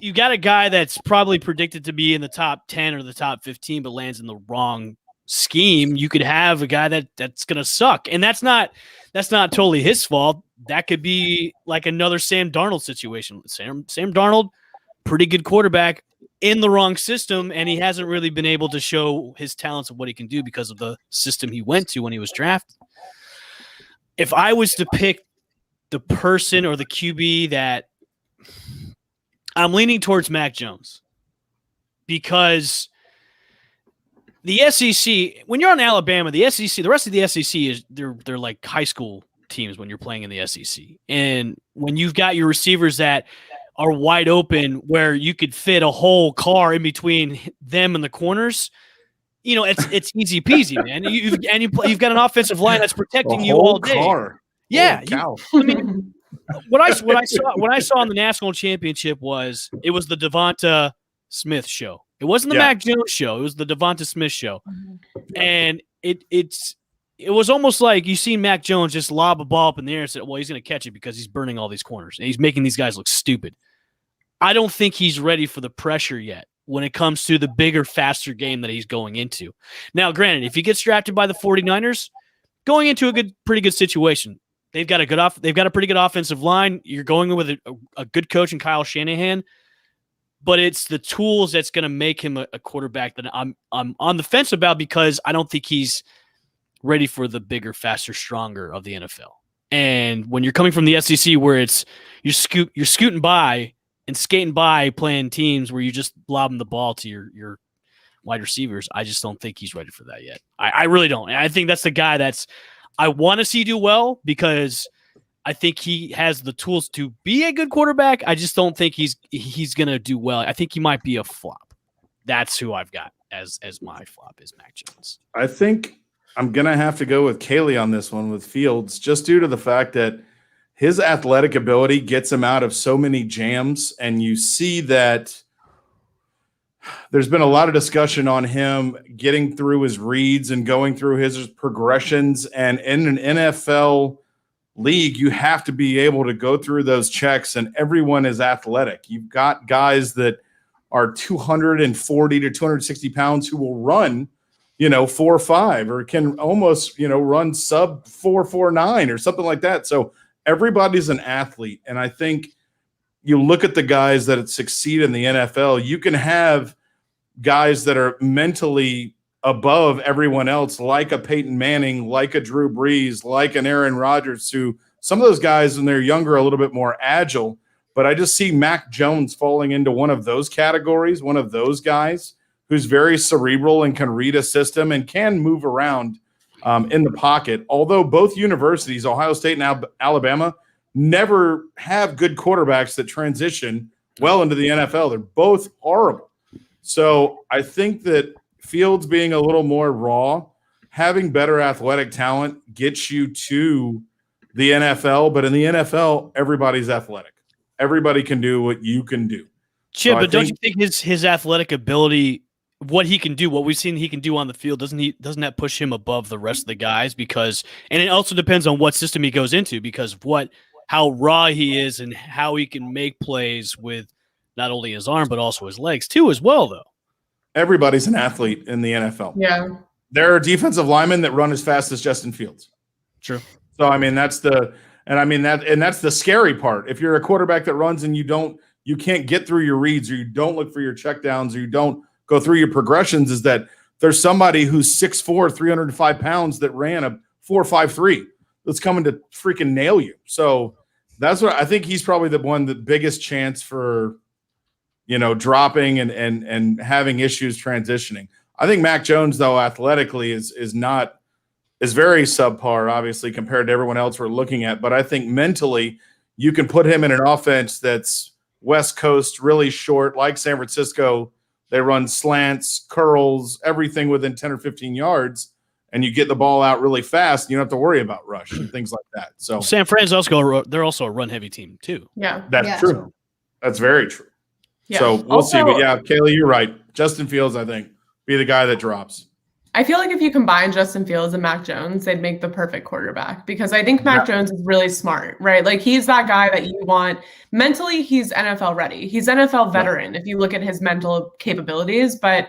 you got a guy that's probably predicted to be in the top 10 or the top 15, but lands in the wrong scheme, you could have a guy that's going to suck. And that's not totally his fault. That could be like another Sam Darnold situation. Sam Darnold, pretty good quarterback in the wrong system, and he hasn't really been able to show his talents of what he can do because of the system he went to when he was drafted. If I was to pick the person or the QB that I'm leaning towards Mac Jones, because the SEC, when you're on Alabama, the SEC, the rest of the SEC is they're like high school teams when you're playing in the SEC. And when you've got your receivers that are wide open, where you could fit a whole car in between them and the corners, it's easy peasy, man. You've got an offensive line that's protecting you all day. Car. Yeah, what I saw in the national championship was the Devonta Smith show. It wasn't the Mac Jones show. It was the Devonta Smith show. And it was almost like you seen Mac Jones just lob a ball up in the air and said, well, he's going to catch it because he's burning all these corners. And he's making these guys look stupid. I don't think he's ready for the pressure yet when it comes to the bigger, faster game that he's going into. Now, granted, if he gets drafted by the 49ers, going into a pretty good situation. They've got a pretty good offensive line. You're going in with a good coach in Kyle Shanahan. But it's the tools that's going to make him a quarterback that I'm on the fence about, because I don't think he's ready for the bigger, faster, stronger of the NFL. And when you're coming from the SEC, where you're scooting by and skating by, playing teams where you just lobbing the ball to your wide receivers, I just don't think he's ready for that yet. I really don't. And I think that's the guy I want to see do well, because I think he has the tools to be a good quarterback. I just don't think he's going to do well. I think he might be a flop. That's who I've got as my flop, is Mac Jones. I think I'm going to have to go with Kaylee on this one with Fields, just due to the fact that his athletic ability gets him out of so many jams. And you see that there's been a lot of discussion on him getting through his reads and going through his progressions. And in an NFL league, you have to be able to go through those checks, and everyone is athletic. You've got guys that are 240 to 260 pounds who will run 4.5 or can almost, run sub 4.49 or something like that. So everybody's an athlete. And I think you look at the guys that succeed in the NFL, you can have guys that are mentally above everyone else, like a Peyton Manning, like a Drew Brees, like an Aaron Rodgers, who some of those guys when they're younger are a little bit more agile. But I just see Mac Jones falling into one of those categories, one of those guys who's very cerebral and can read a system and can move around in the pocket. Although both universities, Ohio State and Alabama, never have good quarterbacks that transition well into the NFL. They're both horrible. So I think that Fields being a little more raw, having better athletic talent gets you to the NFL. But in the NFL, everybody's athletic. Everybody can do what you can do. Chip, So but don't you think his athletic ability, what he can do, what we've seen he can do on the field, doesn't that push him above the rest of the guys? Because, and it also depends on what system he goes into, because of how raw he is and how he can make plays with not only his arm but also his legs too as well, though. Everybody's an athlete in the NFL. Yeah. There are defensive linemen that run as fast as Justin Fields. True. So that's the scary part. If you're a quarterback that runs and you can't get through your reads, or you don't look for your checkdowns, or you don't go through your progressions, is that there's somebody who's 6'4", 305 pounds that ran a 4.53 that's coming to freaking nail you. So that's what I think. He's probably the biggest chance for, dropping and having issues transitioning. I think Mac Jones, though, athletically is very subpar, obviously, compared to everyone else we're looking at. But I think mentally, you can put him in an offense that's West Coast, really short, like San Francisco. They run slants, curls, everything within 10 or 15 yards, and you get the ball out really fast. You don't have to worry about rush and things like that. So San Francisco, they're also a run-heavy team too. Yeah. That's true. That's very true. Yeah. So we'll see. But yeah, Kaylee, you're right. Justin Fields, I think, be the guy that drops. I feel like if you combine Justin Fields and Mac Jones, they'd make the perfect quarterback, because I think Mac Jones is really smart, right? Like, he's that guy that you want. Mentally, he's NFL ready. He's NFL veteran if you look at his mental capabilities. But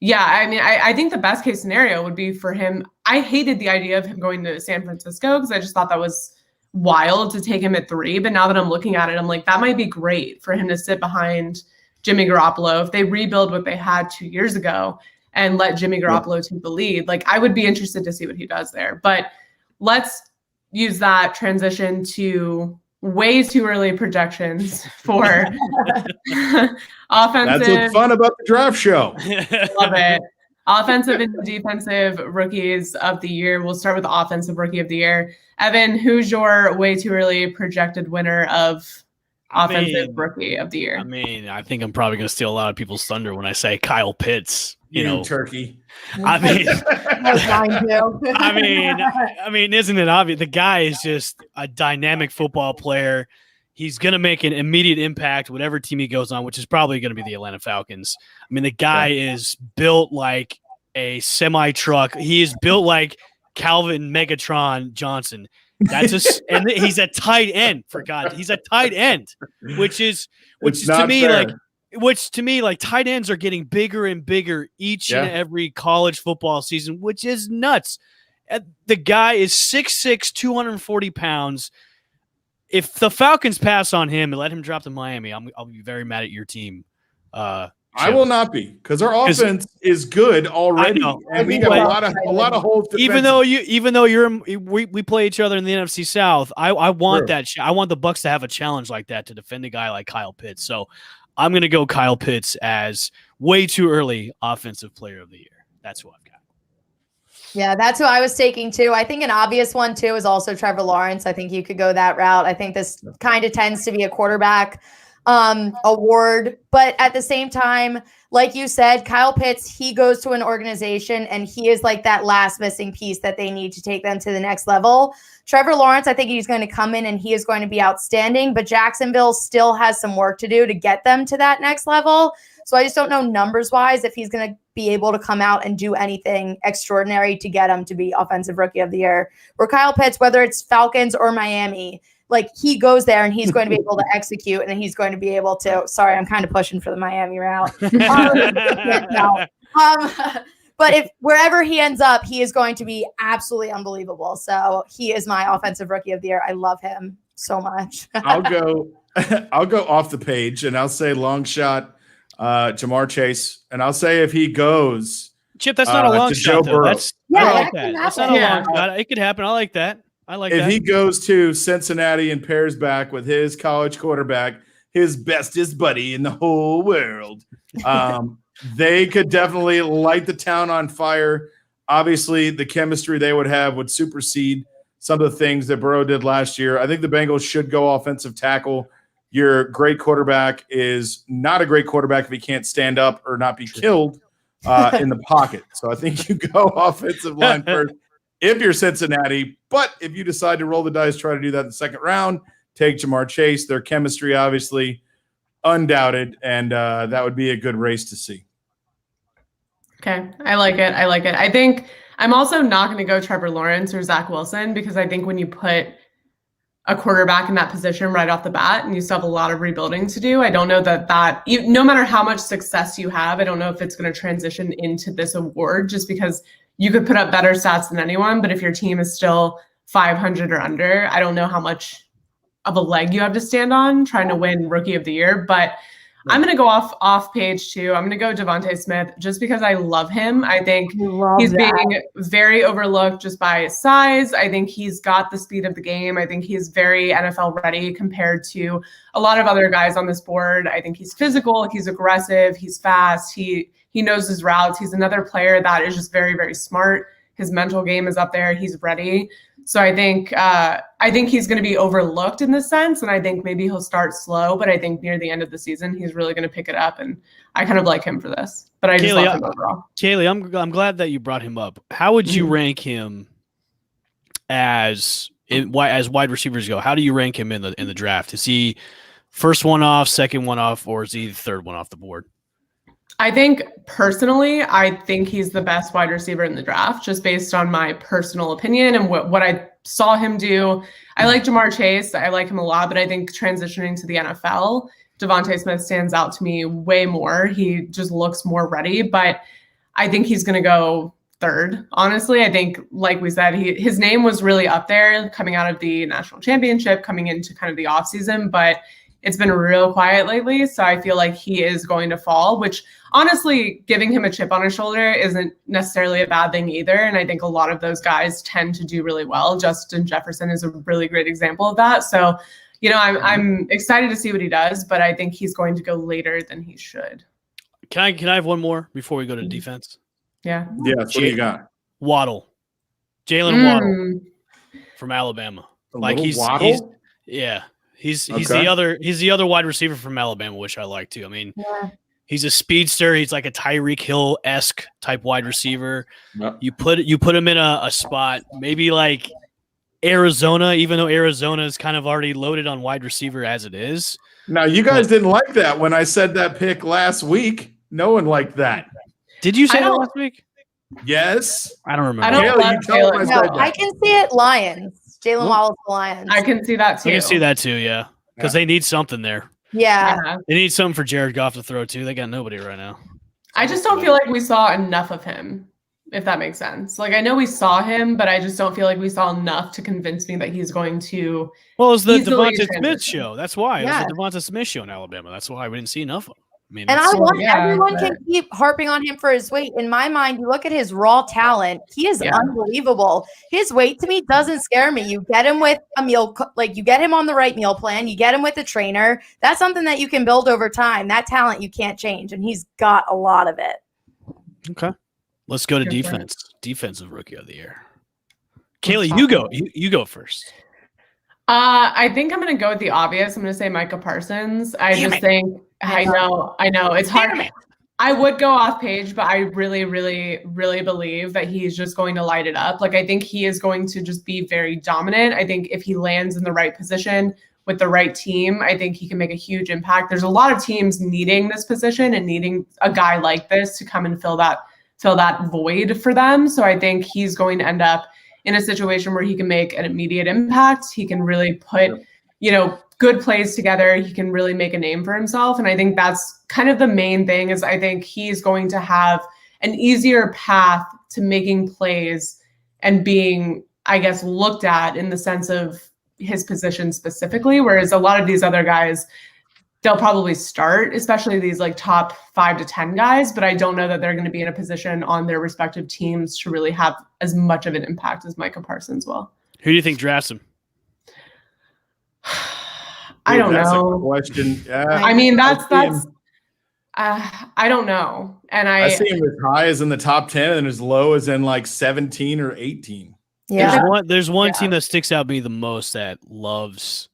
yeah, I think the best case scenario would be for him. I hated the idea of him going to San Francisco because I just thought that was wild to take him at 3. But now that I'm looking at it, I'm like, that might be great for him to sit behind Jimmy Garoppolo if they rebuild what they had 2 years ago and let Jimmy Garoppolo take the lead. Like, I would be interested to see what he does there. But let's use that transition to way too early projections for offensive. That's what's fun about the draft show. Love it. Offensive and defensive rookies of the year. We'll start with the offensive rookie of the year. Evan, who's your way too early projected winner of offensive rookie of the year? I think I'm probably going to steal a lot of people's thunder when I say Kyle Pitts. You turkey. That's mine too. Isn't it obvious? The guy is just a dynamic football player. He's going to make an immediate impact whatever team he goes on, which is probably going to be the Atlanta Falcons. The guy is built like a semi-truck. He is built like Calvin Megatron Johnson. And he's a tight end, for God. He's a tight end, which to me, tight ends are getting bigger and bigger each and every college football season, which is nuts. The guy is 6'6", 240 pounds. If the Falcons pass on him and let him drop to Miami, I'll be very mad at your team. I will not be, because our offense is good already, and we got a lot of holes. Even though we play each other in the NFC South, I want that. I want the Bucs to have a challenge like that to defend a guy like Kyle Pitts. So I'm going to go Kyle Pitts as way too early offensive player of the year. That's who I've got. Yeah, that's who I was taking too. I think an obvious one too is also Trevor Lawrence. I think you could go that route. I think this kind of tends to be a quarterback award, but at the same time, like you said, Kyle Pitts, he goes to an organization and he is like that last missing piece that they need to take them to the next level. Trevor Lawrence, I think he's going to come in and he is going to be outstanding, but Jacksonville still has some work to do to get them to that next level. So I just don't know numbers wise if he's going to be able to come out and do anything extraordinary to get him to be offensive rookie of the year. Where Kyle Pitts, whether it's Falcons or Miami, like, he goes there and he's going to be able to execute and he's going to be able to, sorry, I'm kind of pushing for the Miami route. But if wherever he ends up, he is going to be absolutely unbelievable. So he is my offensive rookie of the year. I love him so much. I'll go off the page and I'll say long shot Jamar Chase. And I'll say if he goes Chip, that's not a long shot, though. That's not a long shot. It could happen. I like that. If he goes to Cincinnati and pairs back with his college quarterback, his bestest buddy in the whole world, they could definitely light the town on fire. Obviously, the chemistry they would have would supersede some of the things that Burrow did last year. I think the Bengals should go offensive tackle. Your great quarterback is not a great quarterback if he can't stand up or not be killed in the pocket. So I think you go offensive line first if you're Cincinnati. But if you decide to roll the dice, try to do that in the second round, take Jamar Chase. Their chemistry, obviously, undoubted, and that would be a good race to see. Okay, I like it. I think I'm also not going to go Trevor Lawrence or Zach Wilson because I think when you put a quarterback in that position right off the bat and you still have a lot of rebuilding to do, I don't know that no matter how much success you have, I don't know if it's going to transition into this award just because you could put up better stats than anyone, but if your team is still 500 or under, I don't know how much of a leg you have to stand on trying to win Rookie of the Year. But I'm going to go off page too. I'm going to go Devonta Smith just because I love him. I think he's being very overlooked just by his size. I think he's got the speed of the game. I think he's very NFL ready compared to a lot of other guys on this board. I think he's physical, he's aggressive, he's fast, he knows his routes. He's another player that is just very, very smart. His mental game is up there. He's ready. So I think he's going to be overlooked in this sense, and I think maybe he'll start slow, but I think near the end of the season he's really going to pick it up, and I kind of like him for this. But I just love him overall. Kaylee, I'm glad that you brought him up. How would you rank him as wide receivers go? How do you rank him in the draft? Is he first one off, second one off, or is he the third one off the board? I think personally, I think he's the best wide receiver in the draft, just based on my personal opinion and what I saw him do. I like Jamar Chase. I like him a lot, but I think transitioning to the NFL, Devonta Smith stands out to me way more. He just looks more ready, but I think he's going to go third. Honestly, I think, like we said, his name was really up there coming out of the national championship, coming into kind of the offseason, but it's been real quiet lately. So I feel like he is going to fall, which honestly, giving him a chip on his shoulder isn't necessarily a bad thing either. And I think a lot of those guys tend to do really well. Justin Jefferson is a really great example of that. So, I'm excited to see what he does, but I think he's going to go later than he should. Can I have one more before we go to defense? Yeah. Yeah. What do you got? Waddle. Jalen Waddle from Alabama. Waddle? He's the other wide receiver from Alabama, which I like too. I mean, he's a speedster. He's like a Tyreek Hill-esque type wide receiver. Yep. You put him in a spot, maybe like Arizona, even though Arizona is kind of already loaded on wide receiver as it is. Now, you guys didn't like that when I said that pick last week. No one liked that. Did you say that last week? Yes. I don't remember. I don't love Jalen. No, I can see it Lions. Jalen Waddle's the Lions. I can see that too. I can see that too, yeah. Because they need something there. Yeah. They need something for Jared Goff to throw to. They got nobody right now. I just don't feel like we saw enough of him, if that makes sense. Like, I know we saw him, but I just don't feel like we saw enough to convince me that he's going to. Well, it was the Devonta Smith show. That's why. Yeah. It was the Devonta Smith show in Alabama. That's why we didn't see enough of him. I mean, and everyone can keep harping on him for his weight. In my mind, you look at his raw talent. He is unbelievable. His weight to me doesn't scare me. You get him with a meal, you get him on the right meal plan. You get him with a trainer. That's something that you can build over time. That talent you can't change, and he's got a lot of it. Okay, let's go to defense. Defensive rookie of the year. Kaylee, you go. You go first. I think I'm going to go with the obvious. I'm going to say Micah Parsons. I know it's hard. I would go off page, but I really, really, really believe that he's just going to light it up. Like, I think he is going to just be very dominant. I think if he lands in the right position with the right team, I think he can make a huge impact. There's a lot of teams needing this position and needing a guy like this to come and fill that void for them. So I think he's going to end up in a situation where he can make an immediate impact. He can really put, good plays together. He can really make a name for himself. And I think that's kind of the main thing is I think he's going to have an easier path to making plays and being, I guess, looked at in the sense of his position specifically, whereas a lot of these other guys, they'll probably start, especially these like top 5 to 10 guys, but I don't know that they're going to be in a position on their respective teams to really have as much of an impact as Micah Parsons will. Who do you think drafts him? I don't that's know. A question. I mean, I don't know. And I see him as high as in the top 10 and as low as in like 17 or 18. Yeah. There's one team that sticks out to me the most that loves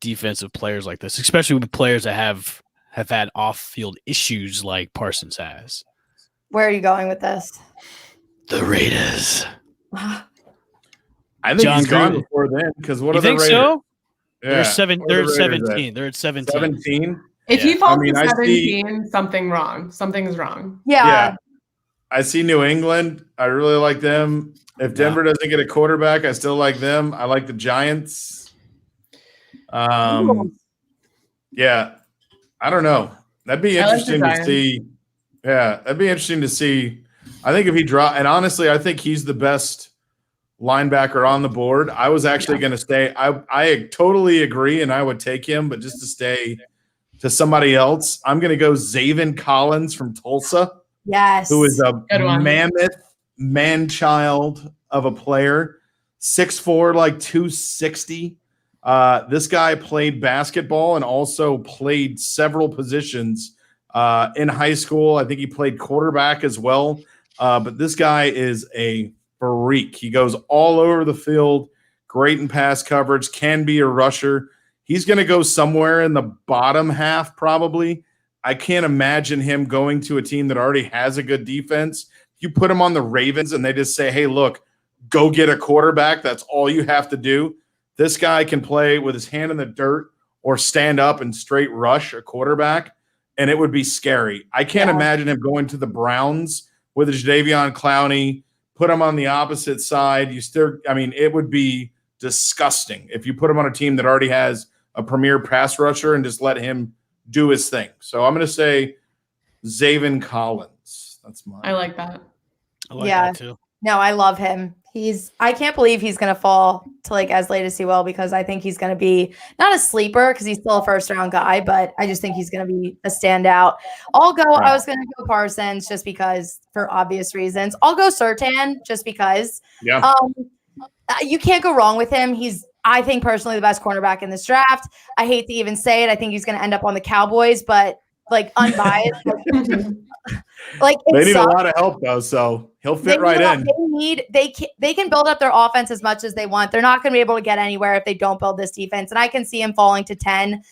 defensive players like this, especially with players that have had off-field issues like Parsons has. Where are you going with this? The Raiders. I think John he's gone Gruden. before then because what You are the think Raiders? so? Yeah. They're What are the Raiders 17. at? They're at 17. 17? If Yeah. he falls I mean, to I 17, something's wrong. Yeah. I see New England. I really like them. If Denver doesn't get a quarterback, I still like them. I like the Giants. Yeah, I don't know. That'd be interesting to see. Yeah, that'd be interesting to see. I think if he and honestly, I think he's the best linebacker on the board. I was actually going to stay. I totally agree, and I would take him, but just to stay to somebody else, I'm going to go Zavin Collins from Tulsa. Yes. Who is a Good one. mammoth man-child of a player, 6'4", like 260. This guy played basketball and also played several positions in high school. I think he played quarterback as well. But this guy is a freak. He goes all over the field, great in pass coverage, can be a rusher. He's going to go somewhere in the bottom half probably. I can't imagine him going to a team that already has a good defense. You put him on the Ravens and they just say, hey, look, go get a quarterback. That's all you have to do. This guy can play with his hand in the dirt or stand up and straight rush a quarterback, and it would be scary. I can't imagine him going to the Browns with a Jadeveon Clowney, put him on the opposite side. It would be disgusting if you put him on a team that already has a premier pass rusher and just let him do his thing. So I'm going to say Zavin Collins. That's mine. I like that. I like that too. No, I love him. I can't believe he's going to fall to like as late as he will, because I think he's going to be not a sleeper because he's still a first round guy, but I just think he's going to be a standout. I was going to go Parsons just because for obvious reasons. I'll go Surtain just because you can't go wrong with him. He's, I think personally, the best cornerback in this draft. I hate to even say it. I think he's going to end up on the Cowboys, but like unbiased. Like they need a lot of help though, so he'll fit right in. They can build up their offense as much as they want. They're not going to be able to get anywhere if they don't build this defense. And I can see him falling to 10.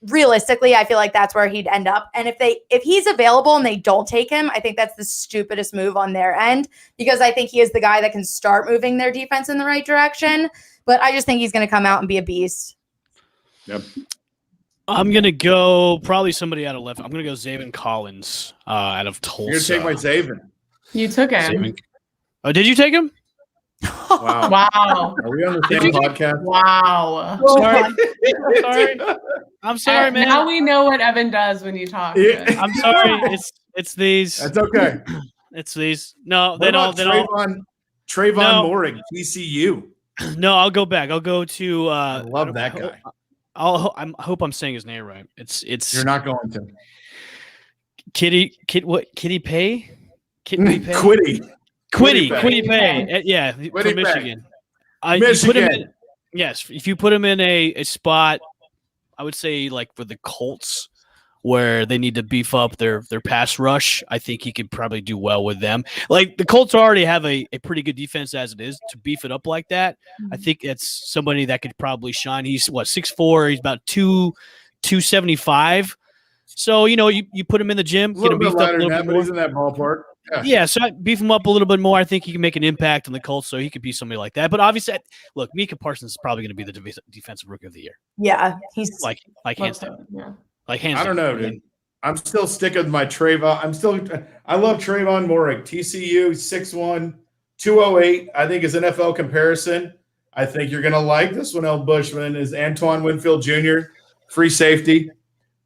Realistically, I feel like that's where he'd end up. And if he's available and they don't take him, I think that's the stupidest move on their end, because I think he is the guy that can start moving their defense in the right direction. But I just think he's going to come out and be a beast. Yep. I'm going to go probably somebody out of left. I'm going to go Zavin Collins out of Tulsa. You're going to take my Zavin. You took him. Oh, did you take him? Wow. Wow. Are we on the same podcast? Wow. I'm sorry, man. Now we know what Evan does when you talk. Yeah. I'm sorry. It's these. That's okay. It's these. No, What they about don't. Trayvon No. Moring, TCU. No, I'll go back. I'll go to. I love that guy. I hope I'm saying his name right. It's. You're not going to. Kitty Pay? Kitty Pay? Quiddy Pay. Yeah, Quiddy from Pay. Michigan. Michigan. Yes, if you put him in a spot, I would say like for the Colts, where they need to beef up their pass rush, I think he could probably do well with them. Like the Colts already have a pretty good defense as it is. To beef it up like that, I think that's somebody that could probably shine. He's 6'4", he's about 275. So, you put him in the gym, get him beefed up a little bit more. He's in that ballpark. Yeah, so I beef him up a little bit more. I think he can make an impact on the Colts, so he could be somebody like that. But obviously, look, Micah Parsons is probably going to be the defensive rookie of the year. Yeah, he's like hands down. Yeah. Like hands down. I don't know, dude. I'm still sticking with my Trayvon. I love Trayvon Moring. TCU, 6'1", 208. I think his NFL comparison, I think you're going to like this one, El Bushman, is Antoine Winfield Jr., free safety.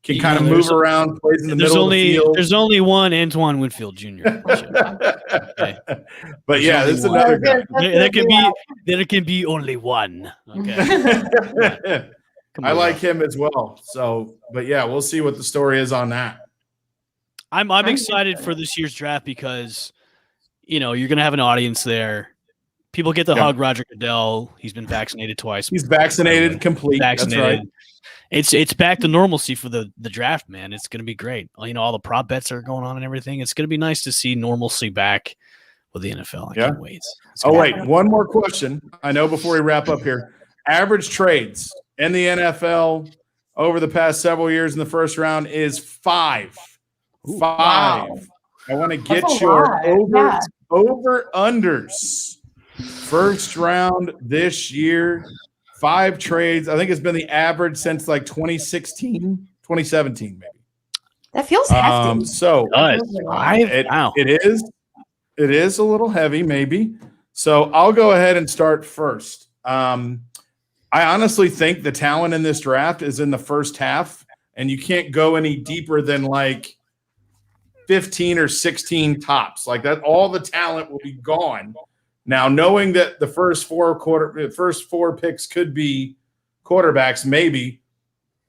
can kind of move around, plays in the middle of the field. There's only one Antoine Winfield Jr. Okay. But yeah, this is another guy. There can be only one. Okay. I like him as well. So, but yeah, we'll see what the story is on that. I'm excited for this year's draft because, you're going to have an audience there. People get to hug Roger Goodell. He's been vaccinated twice. He's vaccinated, complete. Vaccinated. That's right. It's back to normalcy for the draft, man. It's going to be great. All the prop bets are going on and everything. It's going to be nice to see normalcy back with the NFL. I can't wait. Wait, one more question. I know before we wrap up here. Average trades in the NFL over the past several years in the first round is 5. Ooh, 5. Wow. I want to get your over-unders. First round this year. 5 trades. I think it's been the average since like 2016, 2017, maybe. That feels hefty. So it is a little heavy, maybe. So I'll go ahead and start first. I honestly think the talent in this draft is in the first half, and you can't go any deeper than like 15 or 16 tops. Like that, all the talent will be gone. Now, knowing that the first four picks could be quarterbacks, maybe,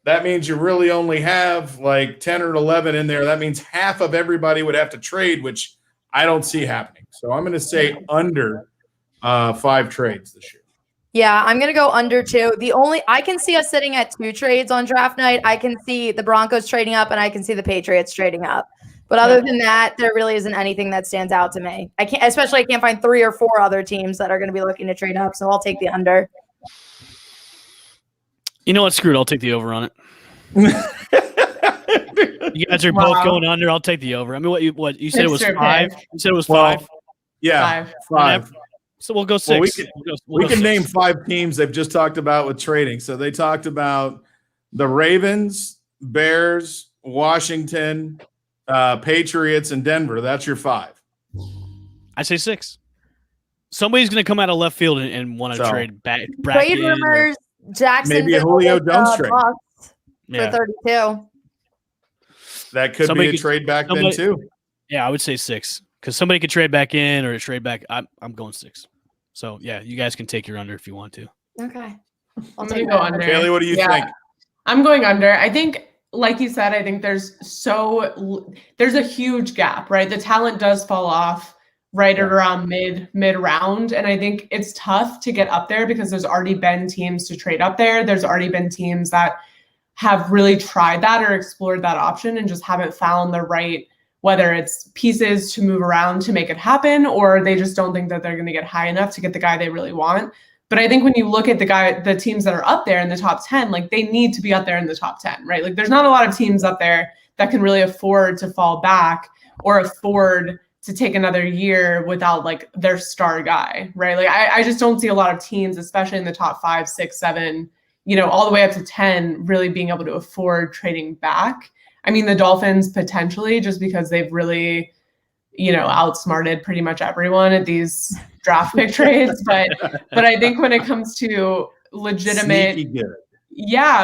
that means you really only have like 10 or 11 in there. That means half of everybody would have to trade, which I don't see happening. So I'm going to say under 5 trades this year. Yeah, I'm going to go under 2. I can see us sitting at 2 trades on draft night. I can see the Broncos trading up, and I can see the Patriots trading up. But other than that, there really isn't anything that stands out to me. I can't find 3 or 4 other teams that are going to be looking to trade up. So I'll take the under. You know what? Screw it. I'll take the over on it. You guys are both going under. I'll take the over. I mean, what you said it was 5? You said it was 5? Yeah, 5. So we'll go 6. We can name 5 teams they've just talked about with trading. So they talked about the Ravens, Bears, Washington, Patriots, and Denver. That's your 5. I say 6. Somebody's going to come out of left field and want to trade back. Trade rumors. Jackson. Maybe a Julio Jones trade for 32. That could be a trade back then too. Yeah, I would say 6 because somebody could trade back in or trade back. I'm going 6. So yeah, you guys can take your under if you want to. Okay, I'm going to go under. Kaylee, what do you think? I'm going under. I think, like you said, I think there's a huge gap, right? The talent does fall off right at around mid round. And I think it's tough to get up there because there's already been teams to trade up there. There's already been teams that have really tried that or explored that option and just haven't found the right, whether it's pieces to move around to make it happen, or they just don't think that they're going to get high enough to get the guy they really want. But I think when you look at the teams that are up there in the top 10, like they need to be up there in the top 10, right? Like there's not a lot of teams up there that can really afford to fall back or afford to take another year without like their star guy, right? Like I just don't see a lot of teams, especially in the top 5, 6, 7, all the way up to 10, really being able to afford trading back. I mean, the Dolphins potentially, just because they've really, outsmarted pretty much everyone at these draft pick trades. But I think when it comes to legitimate,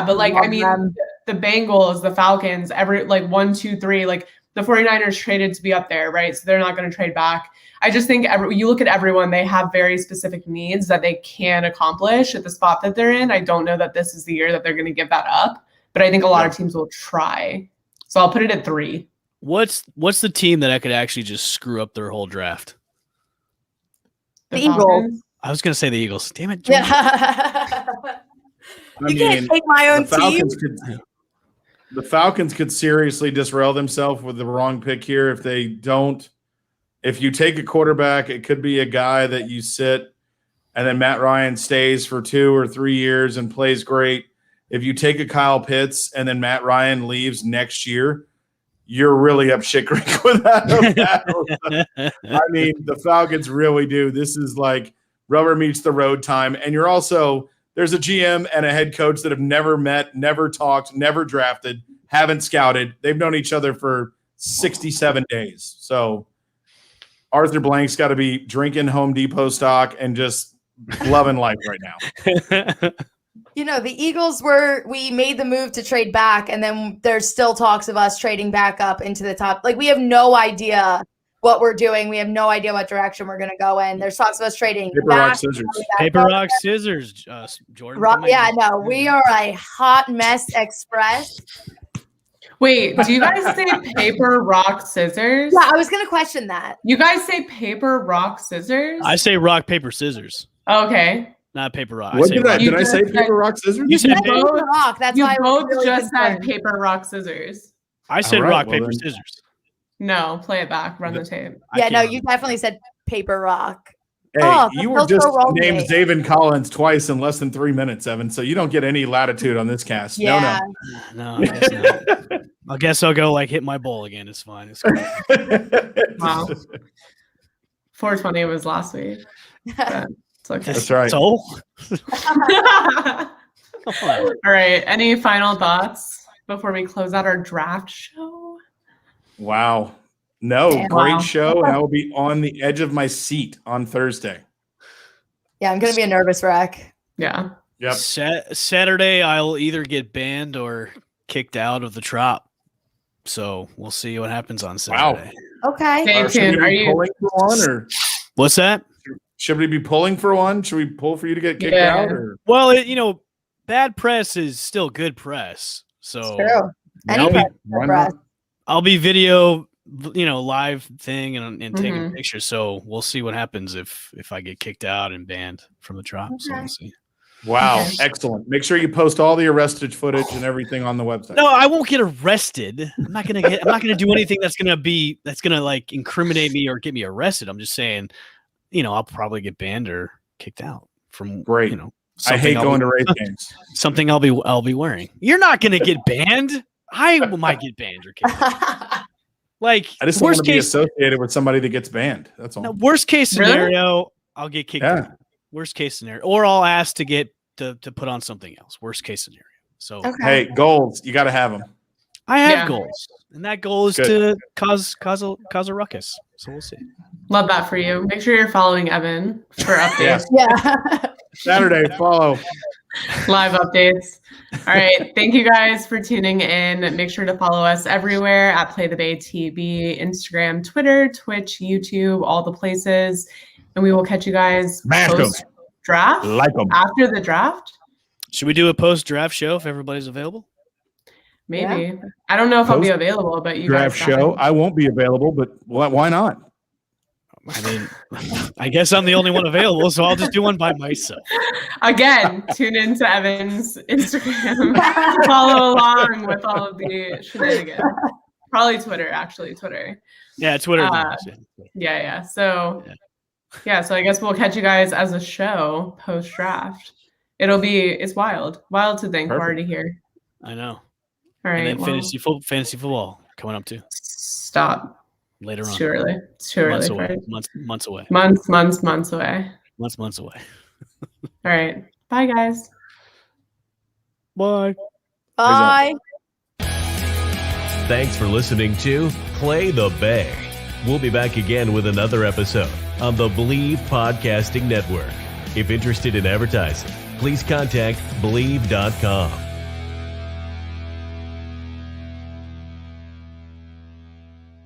but like, I mean, the Bengals, the Falcons, every like 1, 2, 3, like the 49ers traded to be up there, right? So they're not going to trade back. I just think you look at everyone, they have very specific needs that they can accomplish at the spot that they're in. I don't know that this is the year that they're going to give that up, but I think a lot of teams will try. So I'll put it at 3. What's the team that I could actually just screw up their whole draft? The Eagles. I was going to say the Eagles. Damn it. Yeah. You can't take my own team. The Falcons could seriously disrail themselves with the wrong pick here if they don't. If you take a quarterback, it could be a guy that you sit and then Matt Ryan stays for 2 or 3 years and plays great. If you take a Kyle Pitts and then Matt Ryan leaves next year, you're really up shit creek with that. I mean, the Falcons really do. This is like rubber meets the road time. And you're also – there's a GM and a head coach that have never met, never talked, never drafted, haven't scouted. They've known each other for 67 days. So Arthur Blank's got to be drinking Home Depot stock and just loving life right now. the Eagles we made the move to trade back, and then there's still talks of us trading back up into the top. Like, we have no idea what we're doing. We have no idea what direction we're going to go in. There's talks of us trading Paper, back. rock, scissors. Paper, rock, scissors, Jordan. Yeah, no, we are a hot mess express. Wait, do you guys say paper, rock, scissors? Yeah, I was going to question that. You guys say paper, rock, scissors? I say rock, paper, scissors. Okay. Not paper, rock. What did I rock. say? Paper, rock, scissors? You said paper, rock. That's you why I was both really just said concerned. paper, rock, scissors. I said rock, paper, scissors. No, play it back. Run the tape. Yeah, no, you definitely said paper, rock. Hey, you were just named Dave. Zavin Collins twice in less than 3 minutes, Evan. So you don't get any latitude on this cast. Yeah. No, I guess not. I guess I'll go hit my bowl again. It's fine. It's cool. Wow. 420 was last week. But it's okay. That's right. So, All right. Any final thoughts before we close out our draft show? Wow. No, Damn. great Wow. show. And I will be on the edge of my seat on Thursday. Yeah, I'm going to be a nervous wreck. Yeah. Yep. Saturday, I'll either get banned or kicked out of the Trop. So we'll see what happens on Saturday. Okay. Stay Should we tuned. Are be you? pulling for one, or What's that? should we be pulling for one? Should we pull for you to get kicked Yeah. out? Or Well, bad press is still good press. So True. I'll Any be, why press. not? I'll be video, live thing and taking Mhm. pictures. So we'll see what happens if I get kicked out and banned from the Trop. So Okay. we'll see. Wow, Okay. excellent. Make sure you post all the arrested footage and everything on the website. No, I won't get arrested. I'm not gonna do anything that's gonna incriminate me or get me arrested. I'm just saying, I'll probably get banned or kicked out from Great. I hate going to race games. something I'll be wearing. You're not gonna get banned. I might get banned or kicked out. I just don't want worst to be case, associated with somebody that gets banned. That's all. no, worst case Really? scenario, I'll get kicked Yeah. out. Worst case scenario, or I'll ask to get to put on something else. Worst case scenario. So Okay. Hey, goals. You got to have them. I have Yeah. goals, and that goal is Good. to cause a ruckus. So we'll see. Love that for you. Make sure you're following Evan for updates, Yes. Yeah. Saturday, follow. live updates. All right. Thank you guys for tuning in. Make sure to follow us everywhere at Play the Bay TV, Instagram, Twitter, Twitch, YouTube, all the places. And we will catch you guys Smash 'em. post-draft, Like them. after the draft. Should we do a post-draft show if everybo's available? Maybe. I don't know if I'll be available, but you Draft guys show. I won't be available, but why not? I mean, I guess I'm the only one available, so I'll just do one by myself. Again, tune into Evan's Instagram to follow along with all of the shenanigans. Probably Twitter, actually. Twitter. Yeah, Twitter. Yeah. So I guess we'll catch you guys as a show post-draft. It's wild. Wild to think we're already here. I know. All right. And then fantasy football coming up too Stop. later It's on. too early. It's too Months early. away. Right? Months away. Months away. Months away. All right. Bye, guys. Bye. Bye. Thanks for listening to Play the Bay. We'll be back again with another episode on the Believe Podcasting Network. If interested in advertising, please contact Believe.com.